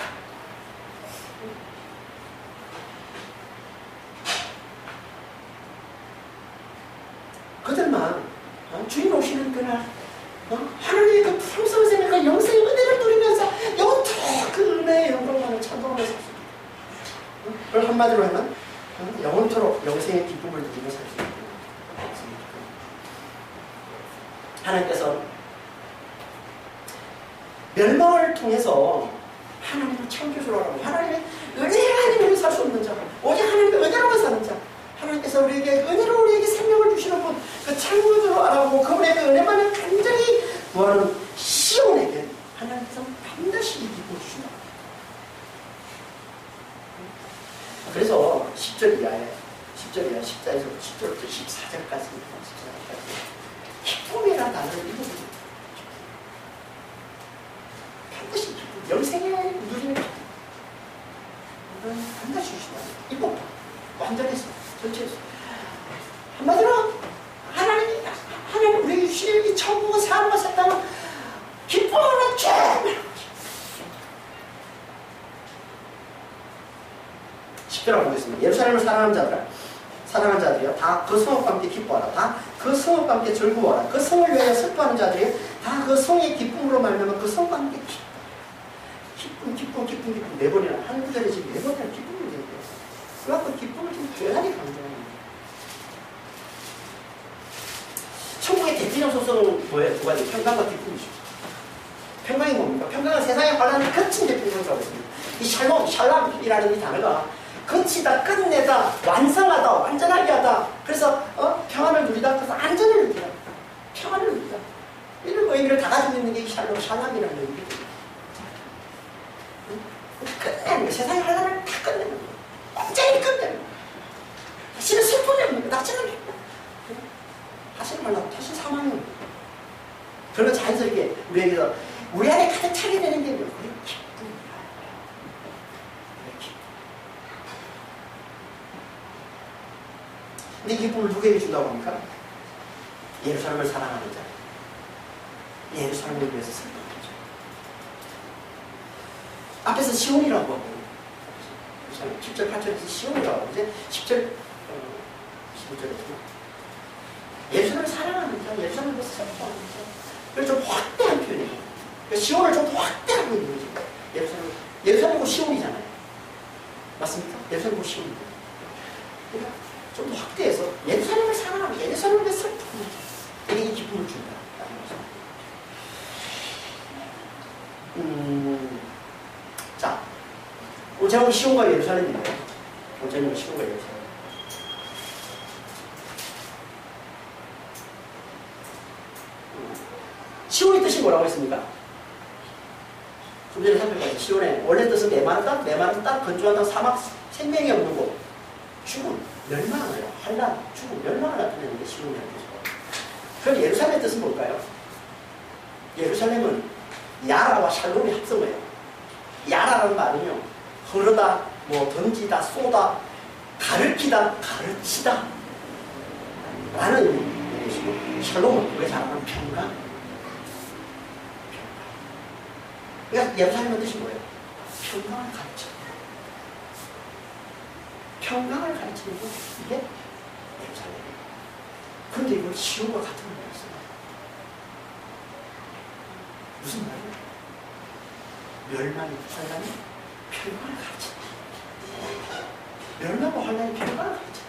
그들만 주님 오시는 그날 하나님의 그 풍성한 생명, 그 영생의 은혜를 누리면서 영원토록 그 은혜의 영광만을 찬송하면서 삽시다. 그걸 한마디로 하면 영원토록 영생의 기쁨을 누리며 살 수 있는 하나님께서 멸망을 통해서 하나님을 창조주라고 하나님의 은혜가 아니면 살 수 없는 자 오직 하나님의 은혜로만 사는 자 하나님께서 우리에게 은혜로 우리에게 생명을 주시는 분 그 창조주로 알아보고 그분의 그 은혜만을 간절히 구하는 시온에게 하나님께서 반드시 이 기쁨을 주신다. 그래서 10절 이하에 14에서 10절부터 14절까지 기쁨이라는 단어를 읽어보세요. 반드시 기쁨, 영생에 누리는 기쁨 반드시 주신다. 이법 완전해서 전체에서 한마디로 하나님 우리에게 주시는 이 천국의 삶과 세상은 기쁨으로 쫙 10절 보겠습니다. 예루살렘을 사랑하는 자들이여 다 그 성읍과 함께 기뻐하라. 다 그 성읍과 함께 즐거워하라. 그 성을 위하여 슬퍼하는 자들이여 다 그 성의 기쁨으로 말미암아 그 성과 함께 기쁨 네 번이나 한 구절에 지금 네 번이나 기쁨을 얘기해요. 그래갖고 기쁨을 좀 대단히 강조합니다. 천국의 대표적 소설은 뭐예요? 두 가지. 평강과 기쁨이죠. 평강이 뭡니까? 평강은 세상의 환란을 거친 대표적이라고 했습니다. 이 샬람이라는 이 단어가 거치다, 끝내다, 완성하다, 완전하게 하다. 그래서 평안을 누리다, 그래서 안전을 누리다, 평안을 누리다. 이런 의미를 다 가지고 있는 게 이 샬람이라는 의미입니다. 끝내는 거예요. 세상의 환란을 다 끝내는 거예요. 완전히 끝내는 거예요. 다시는 슬픔이 없는 거예요. 다시는 말라고 다시 사망은 그러면 자연스럽게 우리에게서 우리 안에 가득 차게 되는 게 뭐예요? 기쁨이야. 근데 이 기쁨을 누구에게 준다고 합니까? 예루살렘을 사랑하는 자, 예루살렘을 위해서 살아가는 자. 앞에서 시온이라고 하고 10절 8절에서 시온이라고 하고 이제 10절 15절에서 예루살렘을 사랑하는 자, 예루살렘을 사랑하는 자. 그래서 좀 확대한 표현이에요. 시온을 좀 더 확대하고 있는 거죠. 예루살렘이고 시온이잖아요. 맞습니까? 예루살렘이고 시온이고. 그러니까 좀 더 확대해서 예루살렘을 사랑하는 예루살렘을 슬프는 자. 이게 이 기쁨을 준다. 자, 오늘 제목은 시온과 예루살렘인데요. 오늘 제목은 시온과 예루살렘. 시온의 뜻이 뭐라고 했습니까? 좀 전에 살펴봤죠. 시온의 원래 뜻은 메마른 땅, 건조한 땅, 사막, 생명이 없는 곳, 죽음, 멸망을, 환란, 죽음, 멸망을 나타내는 게 시온이라는 뜻이고. 그럼 예루살렘의 뜻은 뭘까요? 예루살렘은 야라와 샬롬의 합성어예요. 야라라는 말은요, 흐르다, 뭐 던지다, 쏘다, 가르치다, 가르치다 라는 의미이시고, 샬롬은 우리가 잘 아는 평강. 그러니까 예루살렘의 뜻이 뭐예요? 평강을 가르쳐. 평강을 가르치는 게 이게 예루살렘이에요. 그런데 이걸 시온과 같은 말이었어요. 무슨 말이야? 멸망이 환란이 평강을 가르친다. 멸망과 환란이 평강을 가르친다.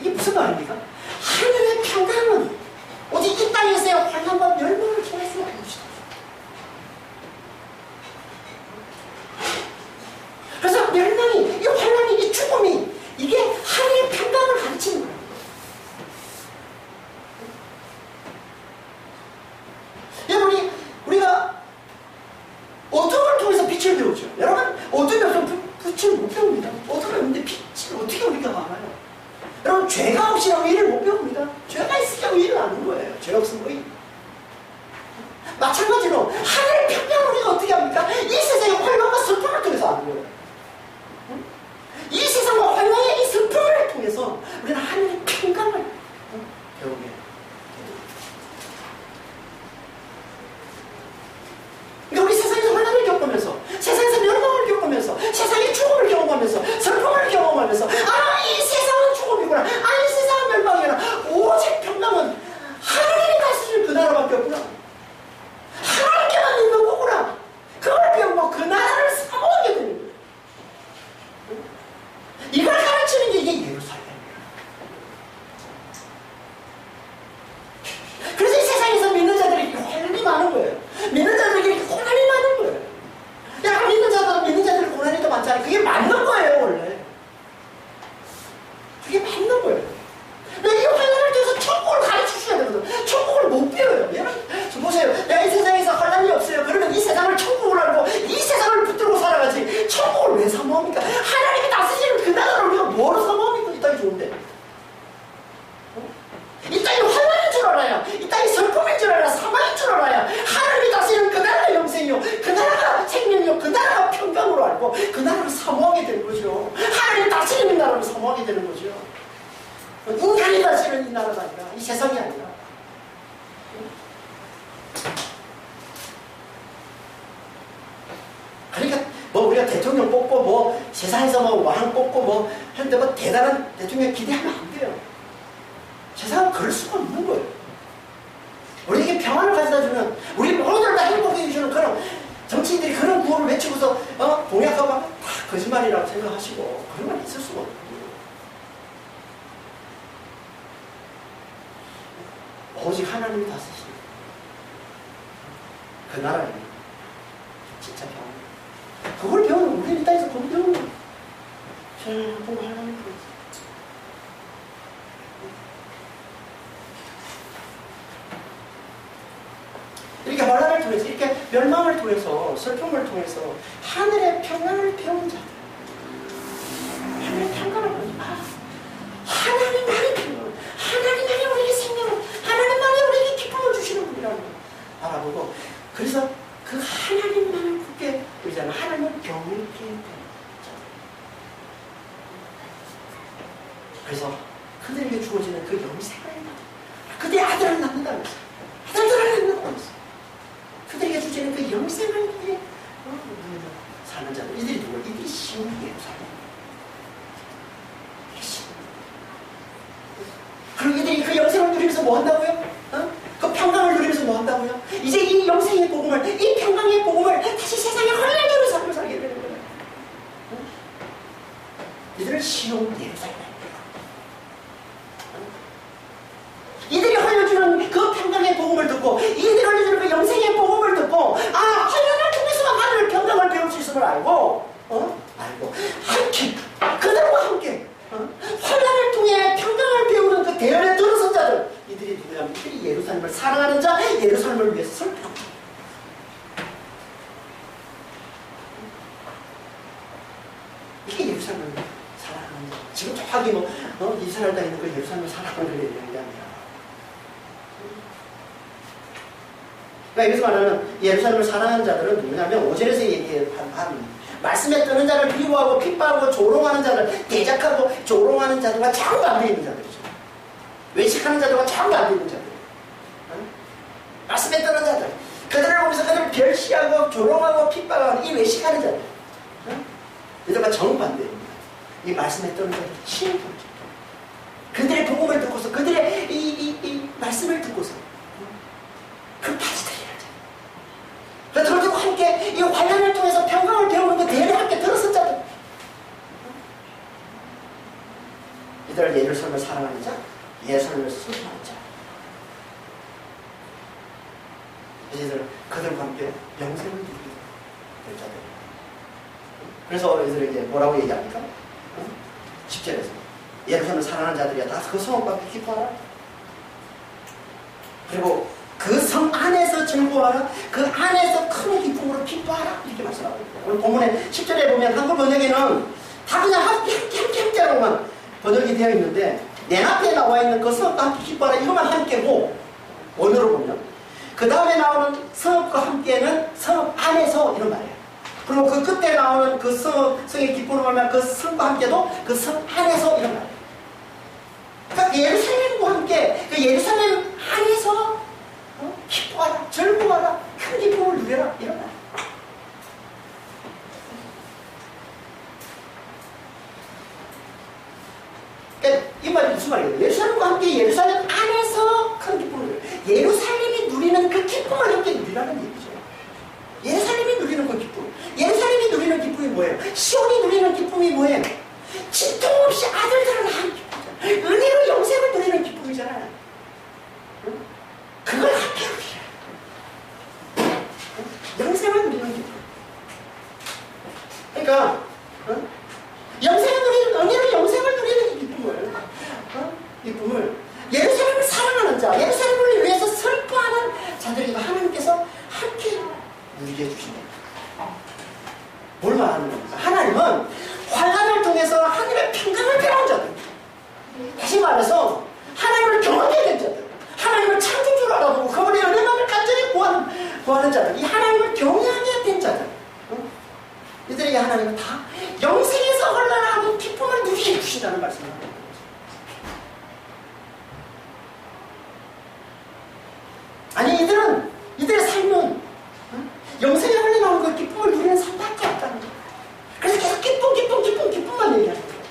이게 무슨 말입니까? 하늘의 평강은 오직 이 땅에서의 환난과 멸망을 통해서 이루어진다. 그래서 멸망이, 이 환난이, 이 죽음이 이게 하늘의 평강을 가르치는 거예요. 여러분, 우리가 어둠을 통해서 빛을 배우죠. 여러분, 어둠이 없으면 빛을 못 배웁니다. 어둠이 없는데 빛을 어떻게 우리가 알아요? 여러분, 죄가 없이는 의를 못 배웁니다. 죄가 있으니까 의를 아는 거예요. 죄 없으면 의. 마찬가지로 하늘의 평강을 우리가 어떻게 합니까? 이 세상의 환난과 슬픔을 통해서 아는 거예요. 이 세상과 환난의 이 슬픔을 통해서 우리는 하늘의 평강을 배우게 됩니다. 그러니까 우리 세상에서 환난을 겪으면서, 세상에서 멸망을 겪으면서, 세상의 죽음을 경험하면서, 슬픔을 경험하면서, 아, 이 세상은 죽음이구나, 아, 이 세상은 멸망이구나, 오직 평강은 하나님이 다스리는 그 나라밖에 없구나, 하나님께만 있는 거구나, 그걸 배우고 그 나라를 사모하게 되는 거예요. 이걸 가르치는 게 이게 예루살렘이에요. 그래서 이 세상에서 믿는 자들이 환난이 많은 거예요. 믿는 자들에게 고난이 많은 거예요. 야, 믿는 자들 고난이 더 많잖아요. 그게 맞는 거예요, 원래. 그게 맞는 거예요. 이 환난을 통해서 천국을 가르쳐 주셔야 되거든. 천국을 못 배워요. 여러분, 보세요. 내가 이 세상에서 환난이 없어요. 그러면 이 세상을 천국을 알고 이 세상을 붙들고 살아가지. 천국을 왜 사모합니까? 하나님이 다스리는 그 나라를 우리가 뭐로 사모합니까? 이 땅이 좋은데. 이 땅이 환난인 줄 알아야, 이 땅이 슬픔인 줄 알아야, 사망인 줄 알아야 하나님이 다스리는 그 나라가 영생이요, 그 나라가 생명이요, 그 나라가 평강으로 알고 그 나라를 사모하게 되는 거죠. 하나님이 다스리는 나라를 사모하게 되는 거죠. 인간이 다스리는 이 나라가 아니라, 이 세상이 아니라. 그러니까 뭐 우리가 대통령 뽑고 뭐 세상에서 뭐 왕 뽑고 뭐 하는데 뭐 대단한 대통령 기대하면 안 돼요. 세상은 그럴 수가 없는 거예요. 우리에게 평안을 가져다주는, 우리 모두를 다 행복해 주시는 그런 정치인들이 그런 구호를 외치고서 공약하고 다 거짓말이라고 생각하시고 그런 건 있을 수가 없는 거예요. 오직 하나님이 다스리시는 그 나라는 진짜 평안. 그걸 배우는, 우리는 이 땅에서 그걸 배우는 거예요. 저는 보고 하나님 그랬어요. 이렇게 환난을 통해서, 이렇게 멸망을 통해서, 슬픔을 통해서 하늘의 평안을 배운 자들, 하늘의 평안을 배운 자들, 하나님만이 평안, 하나님만이 우리에게 생명을, 하나님만이 우리에게 기쁨을 주시는 분이라는 걸 알아보고, 그래서 그 하나님만을 굳게 의지하는, 하나님을 경외케 되는 자들. 그래서 그들에게 주어지는 그 영생을 받아, 그들의 아들을 낳는다면서, 아들들을 낳는다면서, 그들에게 주시는 그 영생을 위해 사는 자들. 이들이 누구야? 이들이 시온 예루살렘. 그리고 이들이 그 영생을 누리면서 뭐 한다고요? 그 평강을 누리면서 뭐 한다고요? 이제 이 영생의 복음을, 이 평강의 복음을 다시 세상에 흘려주는 삶을 살게 되는 거예요. 이들은 시온 예루살렘. 이들이 흘려주는 그 평강의 복음을 듣고, 이들이 흘려주는 그 영생의 복음을 듣고, 아, 환난을 통해서만 하늘 평강을 배울 수 있음을 알고, 알고 함께, 그들과 함께 환난을 통해 평강을 배우는 그 대열에 들어선 자들, 이들이 누구냐면 이들이 예루살렘을 사랑하는 자, 예루살렘을 위해서 설평. 이게 예루살렘을 사랑하는 자. 지금 저기 이스라엘 땅에 있는 그 예루살렘을 사랑하는 게 아니라. 그러니까 여기서 말하는 예루살렘을 사랑하는 자들은 누구냐면, 5절에서 얘기한 말씀에 뜨는 자를 비호하고 핍박하고 조롱하는 자들, 대적하고 조롱하는 자들과 정반대 있는 자들이죠. 외식하는 자들과 정반대 있는 자들. 말씀에 뜨는 자들, 그들을 보면서 그들을 별시하고 조롱하고 핍박하는 이 외식하는 자들, 이들과 정반대입니다. 이 말씀에 뜨는 자들, 친구죠. 그들의 복음을 듣고 이들 예루살렘을 사랑하는 자, 예루살렘을 슬퍼하는 자. 이들 그들과 함께 영생을 누리게 될 자들. 그래서 이들에게 뭐라고 얘기합니까? 10절에서 예루살렘을 사랑하는 자들이야 다 그 성읍과 함께 기뻐하라. 그리고 그 성 안에서 즐거워하라. 그 안에서 큰 기쁨으로 기뻐하라. 이렇게 말씀하고 있습니다. 오늘 본문에 10절에 보면 한글 번역에는 다 그냥 함께라고만 번역이 되어 있는데 내 앞에 나와 있는 그 성읍과 함께 기뻐하라 이것만 함께고 원어로 보면 그 다음에 나오는 성읍과 함께는 성읍 안에서 이런 말이에요. 그리고 그 끝에 나오는 그 성의 기쁨으로 말하면 그 성과 함께도 그 성 안에서 이런 말이에요. 그러니까 예루살렘과 함께 그 예루살렘 안에서 기뻐하라, 즐거워하라, 큰 기쁨을 누려라 이런 말. 그러니까 이 말이 무슨 말이에요? 예루살렘과 함께 예루살렘 안에서 큰 기쁨을 누려. 예루살렘이 누리는 그 기쁨을 함께 누리라는 얘기죠. 예루살렘이 누리는 그 기쁨. 예루살렘이 누리는 기쁨이 뭐예요? 시온이 누리는 기쁨이 뭐예요? 진통 없이 아들들을 낳은 기쁨이잖아요. 은혜로 영생을 누리는 기쁨이잖아요. 응? 그걸 함께 누리라. 영생을 누리는 기쁨. 그러니까 영생을 누리는, 은혜로 영생을 누리는 이 기쁨을 기쁨을 예루살렘을 사랑하는 자, 예루살렘을 위해서 슬퍼하는 자들이 하나님께서 함께 누리게 해주신다. 뭘 말하는 겁니까? 하나님은 환난을 통해서 하나님의 평강을 배운 자들, 다시 말해서 하나님을 경험해야 된 자들, 하나님을 창조주로 알아보고 그분의 은혜만을 간절히 구하는 자들, 이 하나님을 경외하게 된 자들, 이들에게 하나님은 다 영생에서 흘러나오는 기쁨을 누리게 해주신다는 말씀을 합니다. 아니 이들의 삶은 영생에 흘러나오는 그 기쁨을 누리는 삶밖에 없다는 거예요. 그래서 계속 기쁨만 얘기하는 거예요.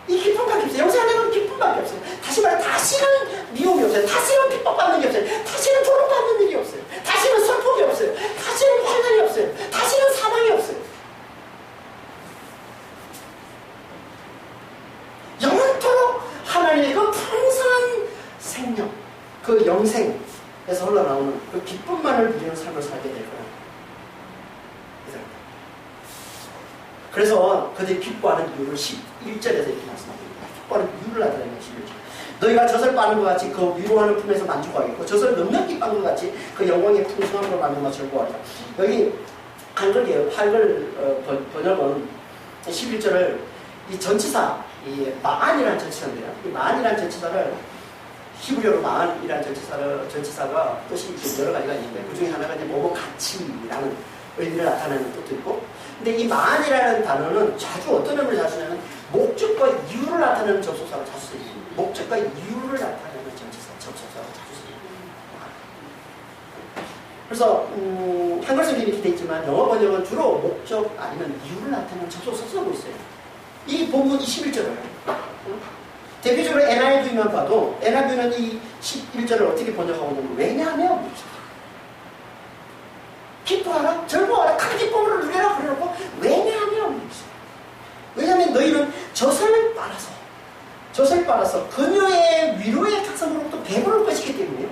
이 기쁨밖에 없어요. 영생에 흘러나오는 기쁨밖에 없어요. 다시 말해 다시는 미움이 없어요. 다시는 핍박받는 게 없어요. 다시는 조롱받는 일이 없어요. 다시는 슬픔이 없어요. 다시는 환난이 없어요. 다시는 사망이 없어요. 영원토록 하나님의 그 풍성한 생명, 그 영생에서 흘러나오는 그 기쁨만을 누리는 삶을 살게 될 거라. 그래서 그들이 기뻐하는 이유를 11절에서 이렇게 말씀합니다. 기뻐하는 이유를 나타내는 11절. 너희가 젖을 빠는 것 같이 그 위로하는 품에서 만족하겠고 젖을 넉넉히 빠는 것 같이 그 영광의 풍성함으로 만든 것을 즐거워하리라. 여기 한글이에요. 한글 번역은 11절을 이 전치사, 이 마안이라는 전치사인데요. 이 마안이라는 전치사를 히브리어로 마안이라는 전치사가 뜻이 여러 가지가 있는데 그 중에 하나가 이제 뭐뭐 같이라는 의미를 나타내는 뜻도 있고, 근데 이 마안이라는 단어는 자주 어떤 의미를 자주 쓰냐면 목적과 이유를 나타내는 접속사가 자주 쓰입니다. 목적과 이유를 나타내는 접속사가 자주 쓰입니다. 그래서 한글 성경이 이렇게 되어 있지만 영어 번역은 주로 목적 아니면 이유를 나타내는 접속사 쓰고 있어요. 이 본문 21절을 대표적으로 NIV만 봐도 NIV는 이 11절을 어떻게 번역하고 있냐면 왜냐하면 기뻐하라, 즐거워하라, 큰 기쁨으로 누려라 그래놓고 왜냐하면 너희는 젖을 빨아서 그녀의 위로의 각성으로부터 배부를 것이기 때문에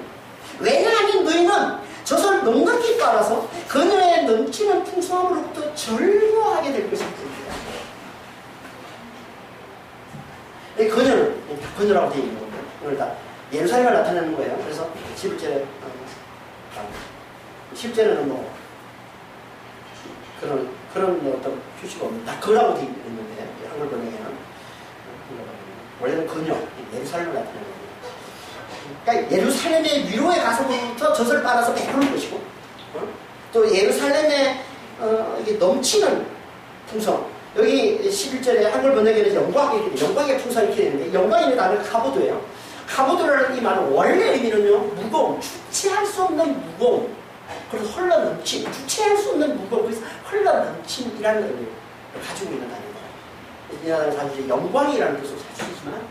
왜냐하면 너희는 젖을 넉넉히 빨아서 그녀의 넘치는 풍성함으로부터 즐거워하게 될 것이기 때문에 그녀라고 되어 있는 거예요. 오늘 다 예루살렘을 나타내는 거예요. 그래서 11절에 10절에는 뭐 그런 어떤 표시가 없는데 다 그라고 되어 있는데 한글 번역에는 원래는 그녀 예루살렘을 나타내는 거예요. 그러니까 예루살렘의 위로에 가서부터 젖을 빨아서 배부른 것이고 또 예루살렘의 이게 넘치는 풍성. 여기 11절에 한글 번역에는 영광의 풍성이 이렇게 되는데 영광이라는 단어가 카보드예요. 카보드라는 이 말은 원래 의미는요 무거움, 주체할 수 없는 무거움, 그래서 흘러넘침, 주체할 수 없는 무거움, 그래서 흘러넘침이라는 의미를 가지고 있는 단어입니다. 이 단어는 사실 영광이라는 뜻으로 자주 쓰지만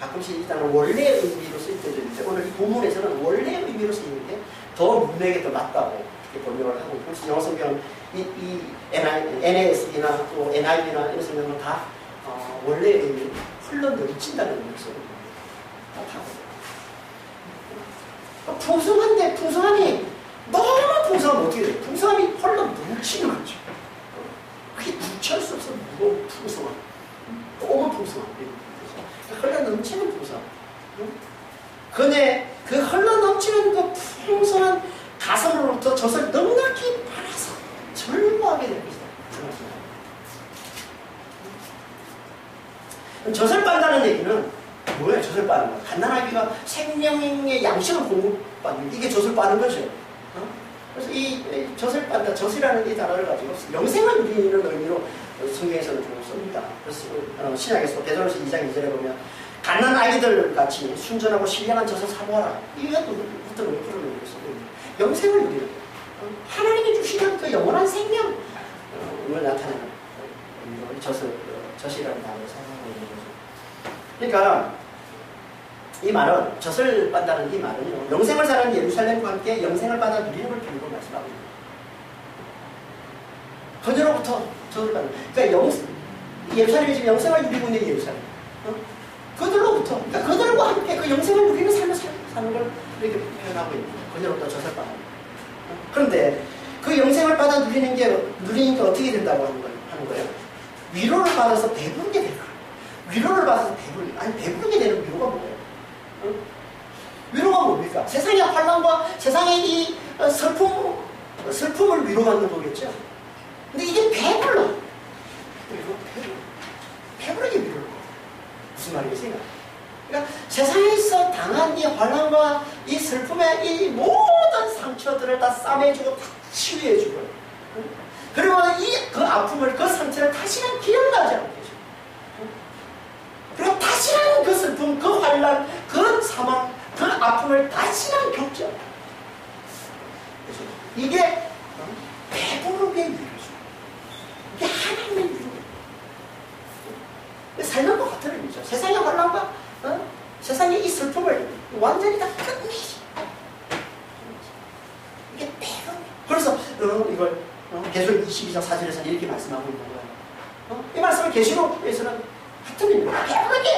가끔씩 이 단어는 원래 의미로 쓰일 때도 있는데 오늘 이 본문에서는 원래 의미로 쓰이는데 더 문맥에 더 맞다고 이렇게 번역을 하고 있고, 영어 성경 이 NASB나 또 NIV나 이런 성경은 다 원래 의미 흘러 넘친다는 의미에서 다 풍성한데 풍성함이 너무 풍성하면 어떻게 돼요? 풍성함이 흘러 넘치는 거죠. 그게 무치할 수 없어. 무거운 풍성함, 너무 풍성함, 흘러 넘치는 풍성함. 그네 그 흘러 넘치는 그 풍성한 가슴으로부터 젖을 넉넉히 빨아서 절구하게 될 것이다. 젖을 빤다는 얘기는 뭐예요? 젖을 빠는 거. 갓난아기가 생명의 양식을 공급받는 이게 젖을 빠는 거죠. 그래서 이 젖을 빤다, 젖이라는 이 단어를 가지고 영생을 누리는 의미로 성경에서는 좀 씁니다. 그래서 신약에서 베드로서 2장 2절에 보면 갓난 아기들 같이 순전하고 신령한 젖을 사모하라. 이게 어떤 의미로 쓰고 있는 영생을 누리는 거예요. 하나님이 주시는 그 영원한 생명을 나타내는 의미로 젖이라는 단어를 사용하고 있는 거죠. 그러니까 이 말은 젖을 빤다는 이 말은요, 영생을 사는 예루살렘과 함께 영생을 받아 누리는 걸 빌고 말씀하고 있는 거예요. 그녀로부터 젖을 받는. 그러니까 예루살렘이 지금 영생을 누리고 있는 예루살렘. 그들로부터, 그러니까 그들과 함께 그 영생을 누리는 삶을 사는 걸 이렇게 표현하고 있는 거예요. 그녀로부터 젖을 받는. 그런데 그 영생을 받아 누리는 게 어떻게 된다고 하는 거예요? 위로를 받아서 배부르게 될 거예요. 위로를 받아서 배부르게. 아니, 배부르게 되는 위로가 뭐예요? 위로가 뭡니까? 세상의 환난과 세상의 이 슬픔을 위로받는 거겠죠. 근데 이게 배불러. 배부르게 위로를 받아요. 무슨 말이겠어요? 그러니까 세상에서 당한 이 환난과 이 슬픔의 이 모든 상처들을 다 싸매주고 다 치유해주고, 그리고 그 아픔을, 그 상처를 다시는 기억나지 않게 해주고, 그리고 다시는 그 슬픔, 그 환난, 그 사망, 그 아픔을 다시는 겪지 않게. 이게 배부르게 위로죠. 이게 하나님의 위로예요. 삶은 것 같은 의미죠. 세상의 환난과 세상의 이 슬픔을 완전히 다 끝내시. 이게 배부르게. 그래서 이걸 계시록 22장 4절에서는 이렇게 말씀하고 있는 거예요. 이 말씀을 계시록에서는 같은 의미입니다. 배부르게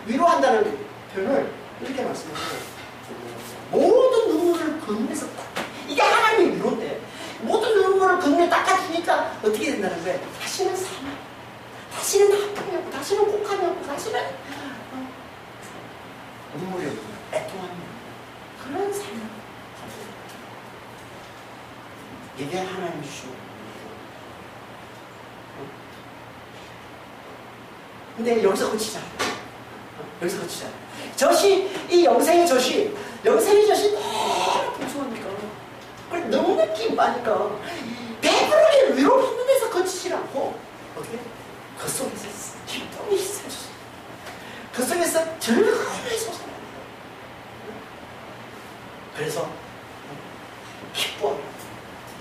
위로한다는 표현을 이렇게 말씀하세요. 모든 눈물을 건네서 이게 하나님의 위로인데, 모든 눈물을 건네 닦아주니까 어떻게 된다는 거예요? 다시는 사망, 다시는 아픔이 없고, 다시는 곡함이 없고, 다시는 눈물이 없고, 애통함이 없고, 그런 삶을 살아요. 이게 하나님 주시는 위로. 근데 여기서 그치지 않아요. 여기서 그치지 않아요. 이 영생의 젖이 너무 풍성하니까, 그걸 너무 느낌 빠니까 배부르게 위로받는 데서 그치지 않고, 어떻게? 그 속에서 기쁨이 샘솟습니다. 그 속에서 즐거움이 솟아납니다. 그래서 기뻐하라,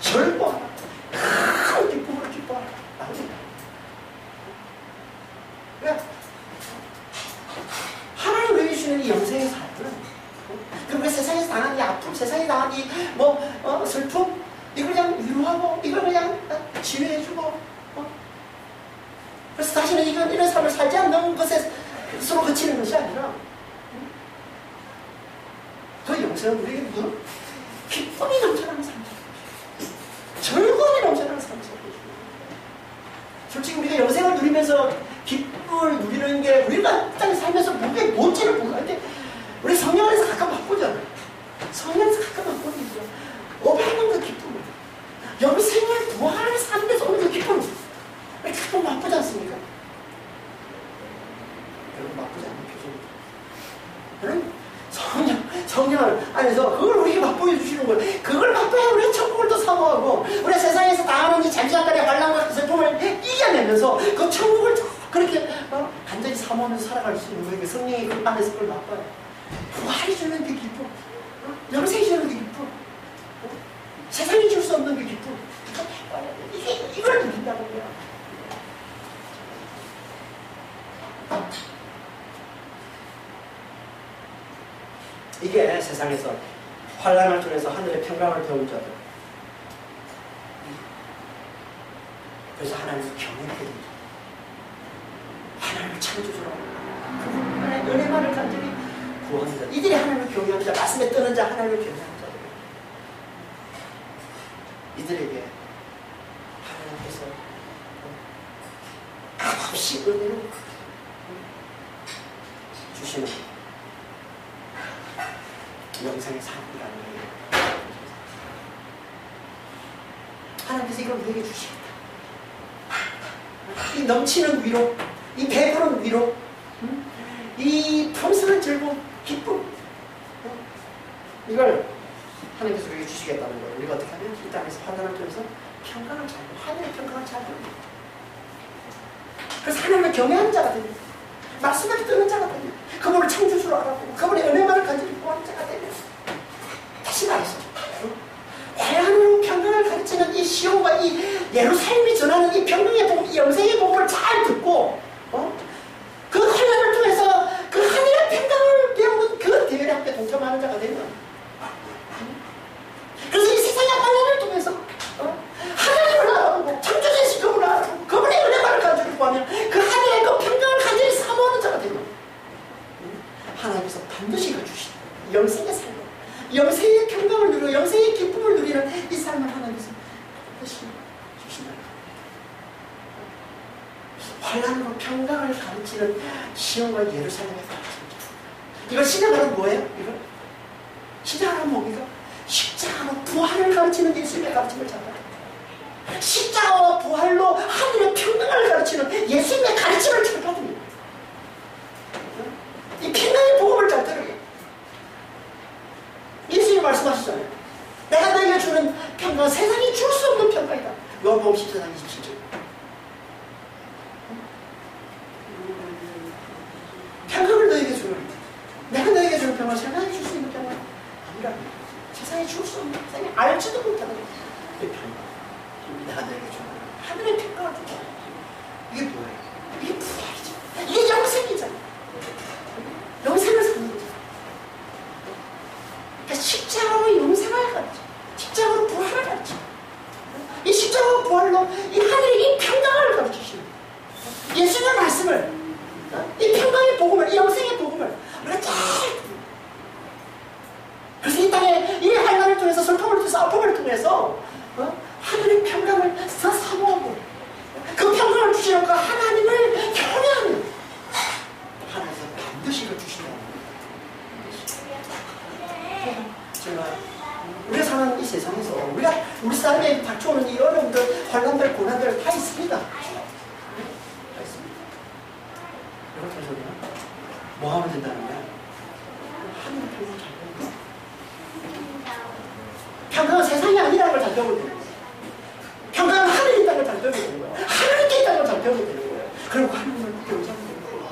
절구하라, 큰 기쁨으로 기뻐하라. 그러니까 하나님이 주시는 이 영생의 삶은, 그리고 세상에서 당한 이 아픔, 세상에 당한 이 슬픔, 이걸 그냥 위로하고, 이걸 그냥 치유해주고, 그래서 다시는 이런 삶을 살지 않는 것에 서로 그치는 것이 아니라, 그 영생은 우리에게 무슨 기쁨이 넘쳐나는 삶, 즐거움이 넘쳐나는 삶을 살고 있습니다. 솔직히 우리가 영생을 누리면서 기쁨을 누리는 게 우리가 땅에 살면서 뭔지를 보고 할 때, 우리 성령 안에서 가끔 맛보잖아요. 성령 안에서 가끔 맛보니까 오바하는 그 기쁨을, 영생을 부활을 사는 데서 오는 그 기쁨을 가끔 맛보지 않습니까? 여러분 맛보지 않는 표정입니다. 여러분 성령 안에서 그걸 우리에게 맛보여 주시는 거예요. 그걸 맛보야 우리가 천국을 또 사모하고, 우리가 세상에서 당하는 이 잠시간의 환난과 슬픔을 이겨내면서 그 천국을 그렇게 간절히 사모하면서 살아갈 수 있는 거예요. 성령이 그 안에서 그걸 맛봐요. 부활이 주는 그 기쁨, 영생이 주는 그 기쁨, 세상이 줄 수 없는 그 기쁨, 이걸 누린다는 거야. 이게 세상에서 환난을 통해서 하늘의 평강을 배운 자들, 그래서 하나님을 경외하게 됩니다. 하나님을 창조주로 그분의 은혜만을 간절히 구합니다. 이들이 하나님을 경외하는 자, 말씀에 뜨는 자, 하나님을 경외하는 자들. 이들에게 하나님께서 값없이 은혜로 주시는 영생의 삶이라는 거예요. 하나님께서 이걸 우리에게 주시겠다. 이 넘치는 위로, 이 배부른 위로, 이 풍성한 즐거움, 기쁨, 이걸 하나님께서 우리에게 주시겠다는 거예요. 우리가 어떻게 하면 이 땅에서 환난을 통해서 평강을 잘 누리고 하늘의 평강을 잘 누립니다. 그래서 하나님을 경외하는 자가 됩니다. 말씀에 뜨는 자가 됩니다. 그분을 창조주로 알아보고 그분의 은혜만을 간절히 구하는 자가 됩니다. 다시 말해서 화해하는 평강을 가르치는 이 시온과 이 예루살렘이 전하는 이 평강의 복음, 이 영생의 복음을 잘 듣고 그 환난을 통해서 그 하늘의 평강을 배우는 그 대회에 함께 동참하는 자가 되면 그래서 이 세상의 환난을 통해서 하나님을 알아보고 창조주이신 그분을 알아보고 그분의 은혜만을 간절히 구하면 그 하늘의 그 평강을 간절히 사모하는 자가 되면 하나님께서 반드시 이걸 주신다. 영생의 삶, 영생의 평강을 누리고 영생의 기쁨을 누리는 이 삶을 하나님께서 반드시 주신다. 환난으로 평강을 가르치는 시온과 예루살렘의 가르치는 자. 이걸 신앙하는 뭐예요? 이걸 신앙하는 뭡니까? 십자가로 부활을 가르치는 예수님의 가르침을 잘 받아요. 십자가와 부활로 하늘의 평강을 가르치는 예수님의 가르침을 잘 받습니다. 이 평강의 복음을 잘 들어요. 예수님이 말씀하시잖아요. 내가 너에게 주는 평강, 세상이 줄 수 없는 평강이다. 요한복음 14장 27절. 평강을 너에게 주는, 내가 너에게 주는 평강, 세상이 줄 수 있는 평강 아니라 세상이 줄 수 없는, 세상이 알지도 못하는 그 평강. 내가 너에게 주는 하늘의 평강을 주자. 이게 뭐예요? 이게 부활이죠. 이게 영생이잖아요. 영생을 사는 거죠. 그러니까 십자가로 영생을 가르쳐. 십자가로 부활을 가르쳐. 이 십자가로 부활로 이 하늘의 이 평강을 가르치시는 예수님의 말씀을, 이 평강의 복음을, 이 영생의 복음을 우리가 잘 그래서 이 땅에 이 환난을 통해서 슬픔을 통해서 아픔을 통해서 하늘의 평강을 더 사모하고 그 평강을 주시는 그 하나님을 경외하는 하나님께서 반드시 이걸 주신다는 거예요. 정말 우리가 사는 이 세상에서 우리 삶에 닥쳐오는 이 어려움들, 환난들, 고난들 다 있습니다. 다 있습니다. 이걸 통해서 우리가 뭐 하면 된다는 거야? 하늘의 평강을 잘 배우는 거야. 평강은 세상이 아니라는 걸 잘 배우면 되는 거야. 평강은 하늘이 있다는 걸 잘 배우면 되는 거야. 하나님께 있다는 걸 잘 배우면 되는 거야. 그리고 하나님을 경외하면 되는 거야.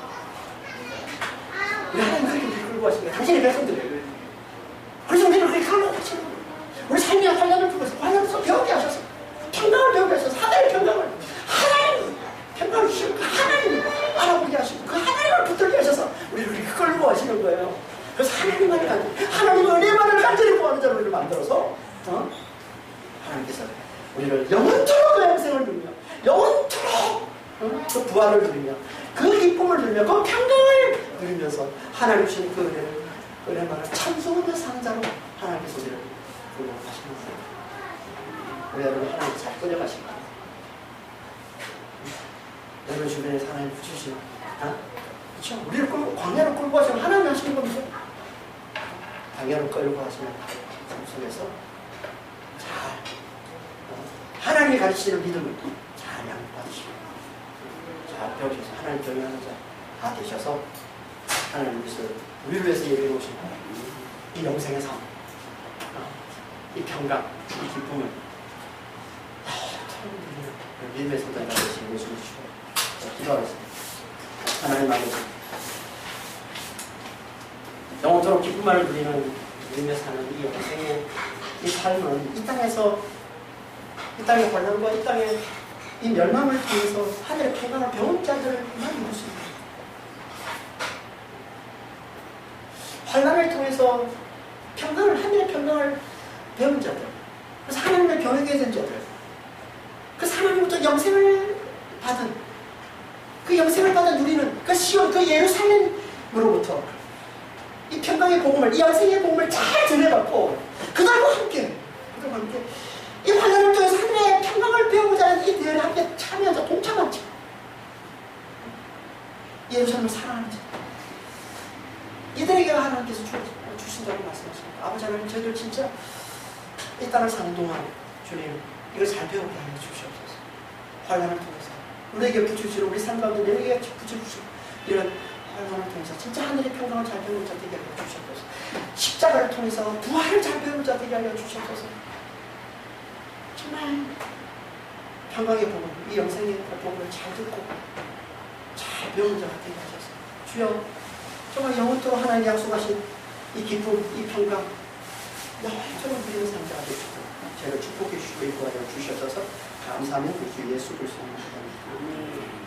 우리 하나님 그렇게 우리를 끌고 가신 거야. 당신의 백성들을. 그래서 우리를 그렇게 끌고 가시는 거야. 우리 삶의 환난을 통해서 환난에서 배우게 하셔서 평강을 배우게 하셔서 하나님의 평강을, 하나님 평강을 주시고 그 하나님을 알아보게 하시고 그 하나님을 붙들게 하셔서 우리를 그렇게 끌고 가시는 거예요. 그래서 하나님만을 간절히, 하나님의 은혜만을 간절히 구하는 자로 우리를 만들어서 하나님께서 우리를 영원토록 그 영생을 누리며 영원토록 그 부활을 누리며 그 기쁨을 누리며 그 평강을 누리면서 하나님 주신 그 은혜만을 찬송하며 사는 자로 하나님께서 우리를 끌고 가시는 거예요. 우리 여러분 하나님 잘 끌려가십니다. 여러분 주변에 하나님 붙이시는 그렇죠? 우리를 끌고 광야로 끌고 가시면 하나님 하시는 겁니다. 광야로 끌고 가시는 삶 속에서 잘 하나님이 가르치시는 믿음을 잘 양보하시고 잘 배우셔서 하나님 경외하는 자 다 되셔서 하나님 우리를 위해서 예비해 오신 이 영생의 삶, 이 평강, 이 기쁨을 믿음의 성장이 되시는 예수님 주시고 기도하겠습니다. 하나님 아버지, 영원토록 기쁨만을 누리는 믿음에 사는 이 영생의 이 삶은 이 땅에서 이 땅의 환난과 이 땅의 이 멸망을 통해서 하늘의 평강을 배운 자들만 이룰 수 있습니다. 환난을 통해서 평강을, 하늘의 평강을 배운 자들, 그래서 하나님을 경외하게 된 자들, 그래서 하나님부터 영생을 받은 그 영생을 받은 우리는 그 시온 그 예루살렘으로부터 이 평강의 복음을 이 영생의 복음을 잘 전해받고 그들과 함께 이 환난을 통해서 하늘의 평강을 배우고자 하는 이 대회를 함께 참여하자 동참한 자 예루살렘을 사랑하는 자 이들에게 하나님께서 주신다고 말씀하십니다. 아버지 하나님 저희들 진짜 이 땅을 사는 동안 주님 이걸 잘 배우게 하여 주시옵소서. 환난을 통해서 우리에게 붙여주시고 우리 삶 가운데 우리에게 붙여주시고 이런 환난을 통해서 진짜 하늘의 평강을 잘 배우는 자 되게 하여 주시옵소서. 십자가를 통해서 부활을 잘 배우는 자 되게 하여 주시옵소서. 정말 평강의 복음, 이 영생의 복음을 잘 듣고 잘 배우는 자가 되게 하셔서 주여 정말 영원토록 하나님 약속하신 이 기쁨, 이 평강 영원토록 누리는 삶자가 되시고 저를 축복해 주시고 인도하여 주셔서 감사하며 주 예수 그리스도의 이름으로 기도합니다.